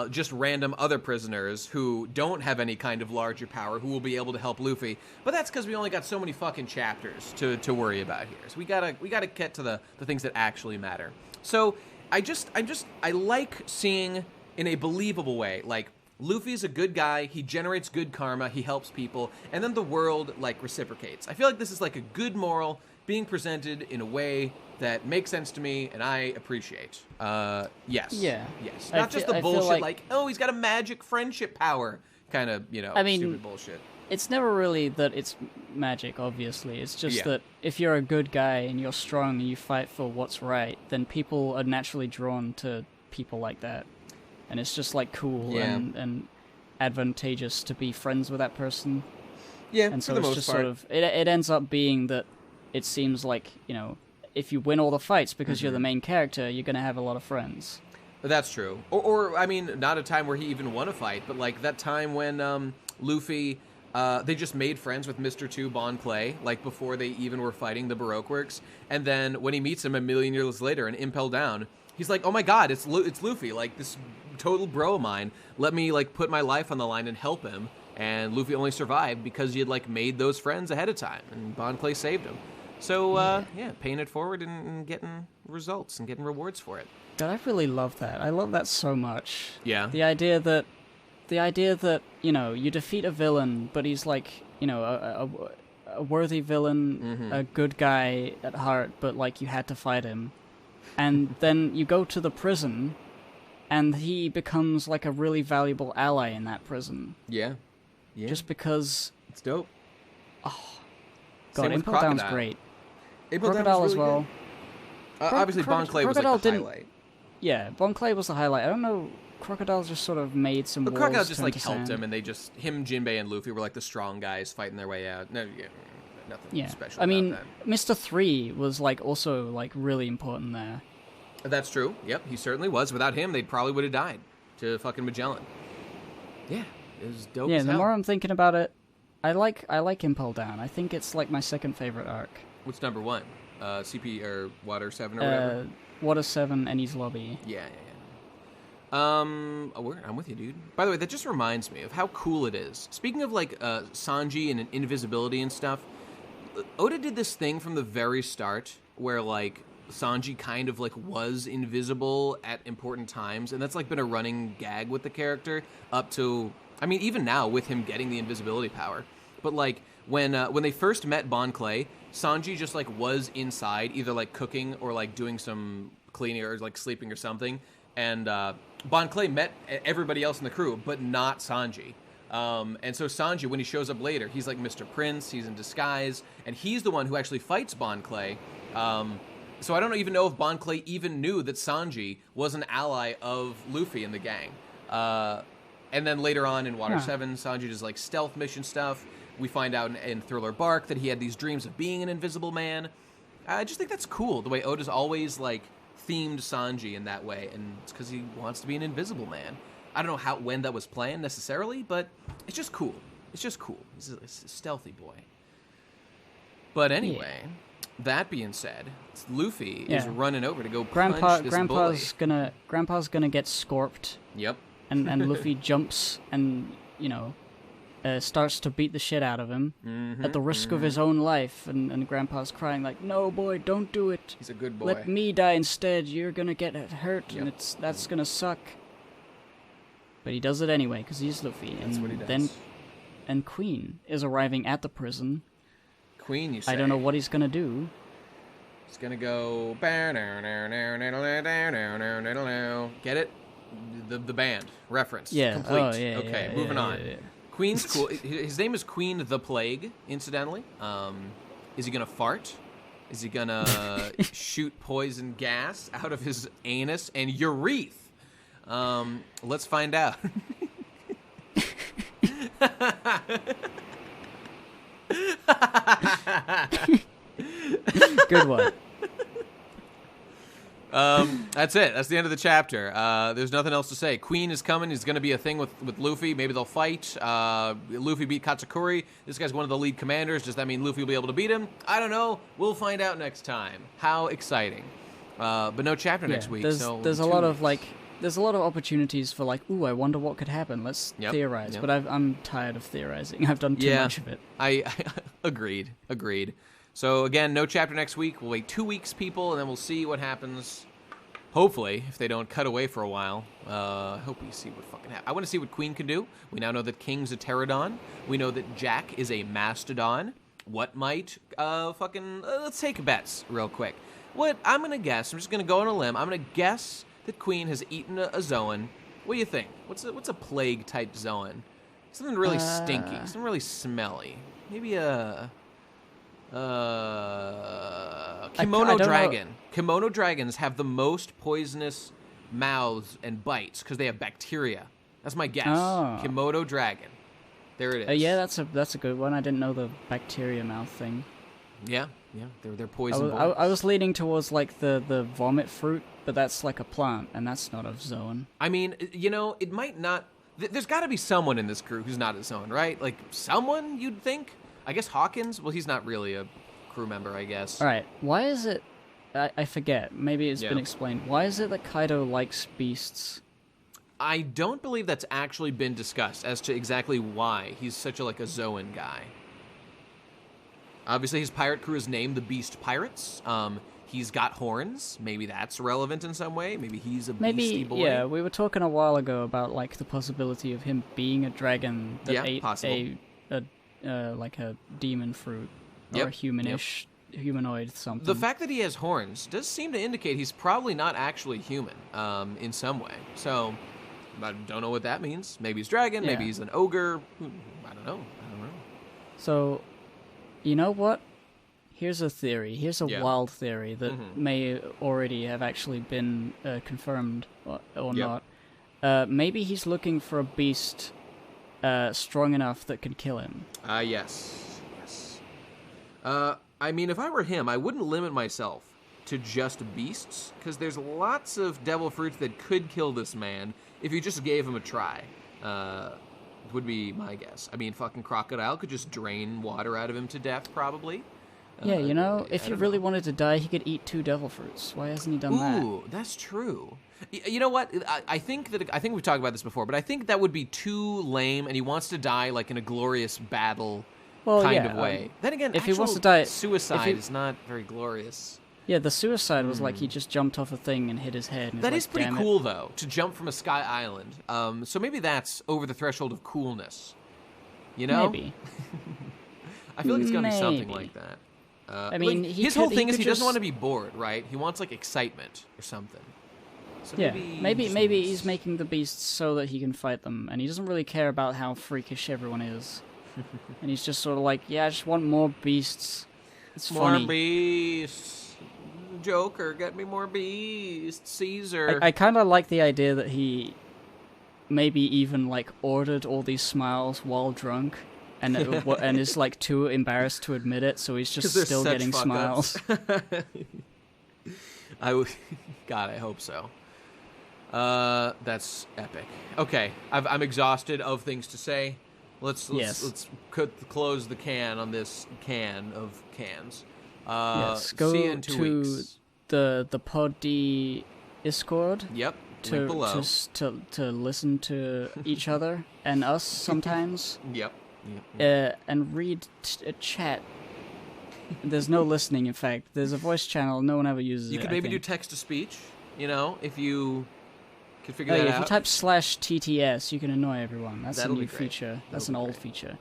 Speaker 2: just random other prisoners who don't have any kind of larger power who will be able to help Luffy. But that's because we only got so many fucking chapters to worry about here. So we gotta get to the things that actually matter. So I like seeing in a believable way, like Luffy's a good guy, he generates good karma, he helps people, and then the world like reciprocates. I feel like this is like a good moral being presented in a way that makes sense to me, and I appreciate. Yes.
Speaker 1: Yeah.
Speaker 2: Yes. Not just the bullshit like, oh, he's got a magic friendship power kind of, stupid bullshit.
Speaker 1: It's never really that it's magic, obviously. It's just that if you're a good guy and you're strong and you fight for what's right, then people are naturally drawn to people like that. And it's just like cool and advantageous to be friends with that person.
Speaker 2: Yeah,
Speaker 1: and so
Speaker 2: for the
Speaker 1: it's
Speaker 2: most
Speaker 1: just
Speaker 2: part.
Speaker 1: sort of it ends up being that it seems like, if you win all the fights because you're the main character, you're going to have a lot of friends.
Speaker 2: That's true. Or I mean, not a time where he even won a fight, but like that time when Luffy They just made friends with Mr. 2 Bon Clay, like before they even were fighting the Baroque Works. And then when he meets him a million years later in Impel Down, he's like, oh my god, it's Luffy, like this total bro of mine. Let me like put my life on the line and help him. And Luffy only survived because he had like made those friends ahead of time, and Bon Clay saved him. So paying it forward and getting results and getting rewards for it.
Speaker 1: God, I really love that. I love that so much.
Speaker 2: Yeah.
Speaker 1: The idea that you defeat a villain, but he's like, a worthy villain, a good guy at heart, but like you had to fight him. And then you go to the prison, and he becomes like a really valuable ally in that prison.
Speaker 2: Yeah.
Speaker 1: Just because...
Speaker 2: It's dope.
Speaker 1: Oh. God, Impel Down's great. Crocodile
Speaker 2: really
Speaker 1: as well.
Speaker 2: Obviously, Bon Clay was like the highlight.
Speaker 1: Yeah, Bon Clay was the highlight. I don't know... Crocodile just sort of made some walls. But
Speaker 2: Crocodile just like helped him, and him, Jinbei, and Luffy were like the strong guys fighting their way out. Nothing special.
Speaker 1: I mean,
Speaker 2: about that.
Speaker 1: Mr. 3 was like also like really important there.
Speaker 2: That's true. Yep, he certainly was. Without him, they probably would have died to fucking Magellan. Yeah, it was dope.
Speaker 1: Yeah,
Speaker 2: as
Speaker 1: the
Speaker 2: hell.
Speaker 1: more I'm thinking about it, I like Impel Down. I think it's like my second favorite arc.
Speaker 2: What's number one? CP or Water 7 or whatever.
Speaker 1: Water 7, Enies Lobby.
Speaker 2: Yeah. I'm with you, dude. By the way, that just reminds me of how cool it is. Speaking of like Sanji and invisibility and stuff, Oda did this thing from the very start where like Sanji kind of like was invisible at important times, and that's like been a running gag with the character up to, I mean, even now with him getting the invisibility power. But like when they first met Bon Clay, Sanji just like was inside, either like cooking or like doing some cleaning or like sleeping or something. And Bon Clay met everybody else in the crew, but not Sanji. And so Sanji, when he shows up later, he's like Mr. Prince, he's in disguise, and he's the one who actually fights Bon Clay. So I don't even know if Bon Clay even knew that Sanji was an ally of Luffy and the gang. And then later on in Water 7, Sanji does like stealth mission stuff. We find out in Thriller Bark that he had these dreams of being an invisible man. I just think that's cool, the way Oda's always like themed Sanji in that way, and it's because he wants to be an invisible man. I don't know when that was planned necessarily, but it's just cool. He's a stealthy boy. But anyway, that being said, Luffy is running over to go punch this bully.
Speaker 1: Grandpa's gonna get scorped.
Speaker 2: Yep.
Speaker 1: And Luffy jumps and starts to beat the shit out of him at the risk of his own life, and Grandpa's crying like, "No, boy, don't do it.
Speaker 2: He's a good boy.
Speaker 1: Let me die instead. You're gonna get hurt, and that's gonna suck." But he does it anyway because he's Luffy.
Speaker 2: That's what he does.
Speaker 1: And Queen is arriving at the prison.
Speaker 2: Queen, you say?
Speaker 1: I don't know what he's gonna do.
Speaker 2: He's gonna go. Get it? The band reference.
Speaker 1: Yeah.
Speaker 2: Complete.
Speaker 1: Oh, yeah.
Speaker 2: Okay,
Speaker 1: yeah,
Speaker 2: moving
Speaker 1: yeah,
Speaker 2: on.
Speaker 1: Yeah.
Speaker 2: Queen's cool. His name is Queen the Plague, incidentally. Is he gonna fart? Is he gonna shoot poison gas out of his anus and ureth? Let's find out.
Speaker 1: Good one.
Speaker 2: That's it. That's the end of the chapter. There's nothing else to say. Queen is coming. He's going to be a thing with Luffy. Maybe they'll fight. Luffy beat Katakuri. This guy's one of the lead commanders. Does that mean Luffy will be able to beat him? I don't know. We'll find out next time. How exciting. But no chapter next week.
Speaker 1: There's
Speaker 2: so
Speaker 1: a lot of there's a lot of opportunities for like, ooh, I wonder what could happen. Let's theorize. Yep. But I'm tired of theorizing. I've done too much of it.
Speaker 2: I agreed. So again, no chapter next week. We'll wait 2 weeks, people, and then we'll see what happens. Hopefully, if they don't cut away for a while. I hope we see what fucking happens. I want to see what Queen can do. We now know that King's a pterodon. We know that Jack is a mastodon. What might let's take bets real quick. What I'm gonna guess. I'm just gonna go on a limb. I'm gonna guess that Queen has eaten a Zoan. What do you think? What's a plague type Zoan? Something really stinky. Something really smelly. Maybe a kimono dragon. Kimono dragons have the most poisonous mouths and bites because they have bacteria. That's my guess. Kimono dragon. There it is.
Speaker 1: Yeah, that's a good one. I didn't know the bacteria mouth thing.
Speaker 2: Yeah, they're poison.
Speaker 1: I was leaning towards like the vomit fruit, but that's like a plant, and that's not a Zoan.
Speaker 2: I mean, it might not. There's got to be someone in this crew who's not his own, right? Like, someone, you'd think? I guess Hawkins? Well, he's not really a crew member, I guess.
Speaker 1: All right, why is it... I forget. Maybe it's been explained. Why is it that Kaido likes beasts?
Speaker 2: I don't believe that's actually been discussed as to exactly why he's such a Zoan guy. Obviously, his pirate crew is named the Beast Pirates. He's got horns. Maybe that's relevant in some way. Maybe he's a beastie boy.
Speaker 1: Yeah, we were talking a while ago about like the possibility of him being a dragon that ate a demon fruit or a humanoid something.
Speaker 2: The fact that he has horns does seem to indicate he's probably not actually human in some way. So I don't know what that means. Maybe he's dragon. Maybe he's an ogre. I don't know.
Speaker 1: So, you know what? Here's a theory. Here's a wild theory that may already have actually been confirmed or not. Maybe he's looking for a beast strong enough that could kill him.
Speaker 2: Yes. I mean, if I were him, I wouldn't limit myself to just beasts, because there's lots of devil fruits that could kill this man if you just gave him a try. Would be my guess. I mean, fucking crocodile could just drain water out of him to death, probably.
Speaker 1: Yeah, you know, if he really wanted to die, he could eat 2 devil fruits. Why hasn't he done that?
Speaker 2: Ooh, that's true. You know what? I think we've talked about this before, but I think that would be too lame, and he wants to die like in a glorious battle kind of way. Then again,
Speaker 1: if he wants to die,
Speaker 2: suicide is not very glorious.
Speaker 1: Yeah, the suicide was like he just jumped off a thing and hit his head. And
Speaker 2: that is pretty cool, though, to jump from a sky island. So maybe that's over the threshold of coolness. You know?
Speaker 1: Maybe.
Speaker 2: I feel like it's going to be something like that.
Speaker 1: I mean,
Speaker 2: his whole thing is he doesn't want to be bored, right? He wants like excitement or something. So
Speaker 1: maybe he's making the beasts so that he can fight them, and he doesn't really care about how freakish everyone is. And he's just sort of like, I just want more beasts. It's funny.
Speaker 2: More beasts. Joker, get me more beasts. Caesar.
Speaker 1: I kind of like the idea that he maybe even like ordered all these smiles while drunk. And is like too embarrassed to admit it, so he's just still getting smiles.
Speaker 2: God, I hope so. That's epic. Okay, I'm exhausted of things to say. Let's close the can on this can of cans.
Speaker 1: Go
Speaker 2: see you in 2 weeks.
Speaker 1: the Poddy Discord.
Speaker 2: Yep. Link below.
Speaker 1: To listen to each other and us sometimes.
Speaker 2: Yep.
Speaker 1: And read a chat. There's no listening, in fact. There's a voice channel. No one ever uses it.
Speaker 2: You could maybe do text-to-speech, if you could figure that out.
Speaker 1: If you type /TTS, you can annoy everyone. That's a new feature. That's an old feature.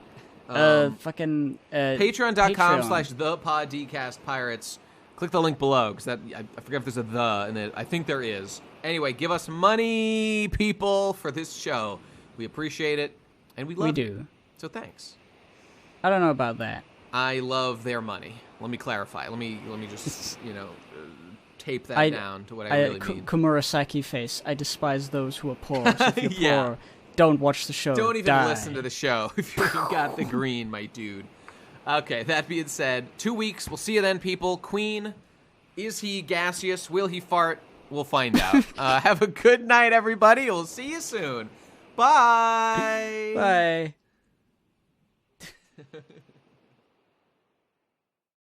Speaker 2: Patreon.com/thepodcastpirates. Click the link below, because I forget if there's a the in it. I think there is. Anyway, give us money, people, for this show. We appreciate it, and we love it. We do. So thanks.
Speaker 1: I don't know about that.
Speaker 2: I love their money. Let me clarify. Let me just tape that down to what I really mean.
Speaker 1: Komurasaki face. I despise those who are poor. So if you're poor, don't watch the show.
Speaker 2: Don't even listen to the show if you got the green, my dude. Okay, that being said, 2 weeks. We'll see you then, people. Queen, is he gaseous? Will he fart? We'll find out. Have a good night, everybody. We'll see you soon. Bye.
Speaker 1: Bye.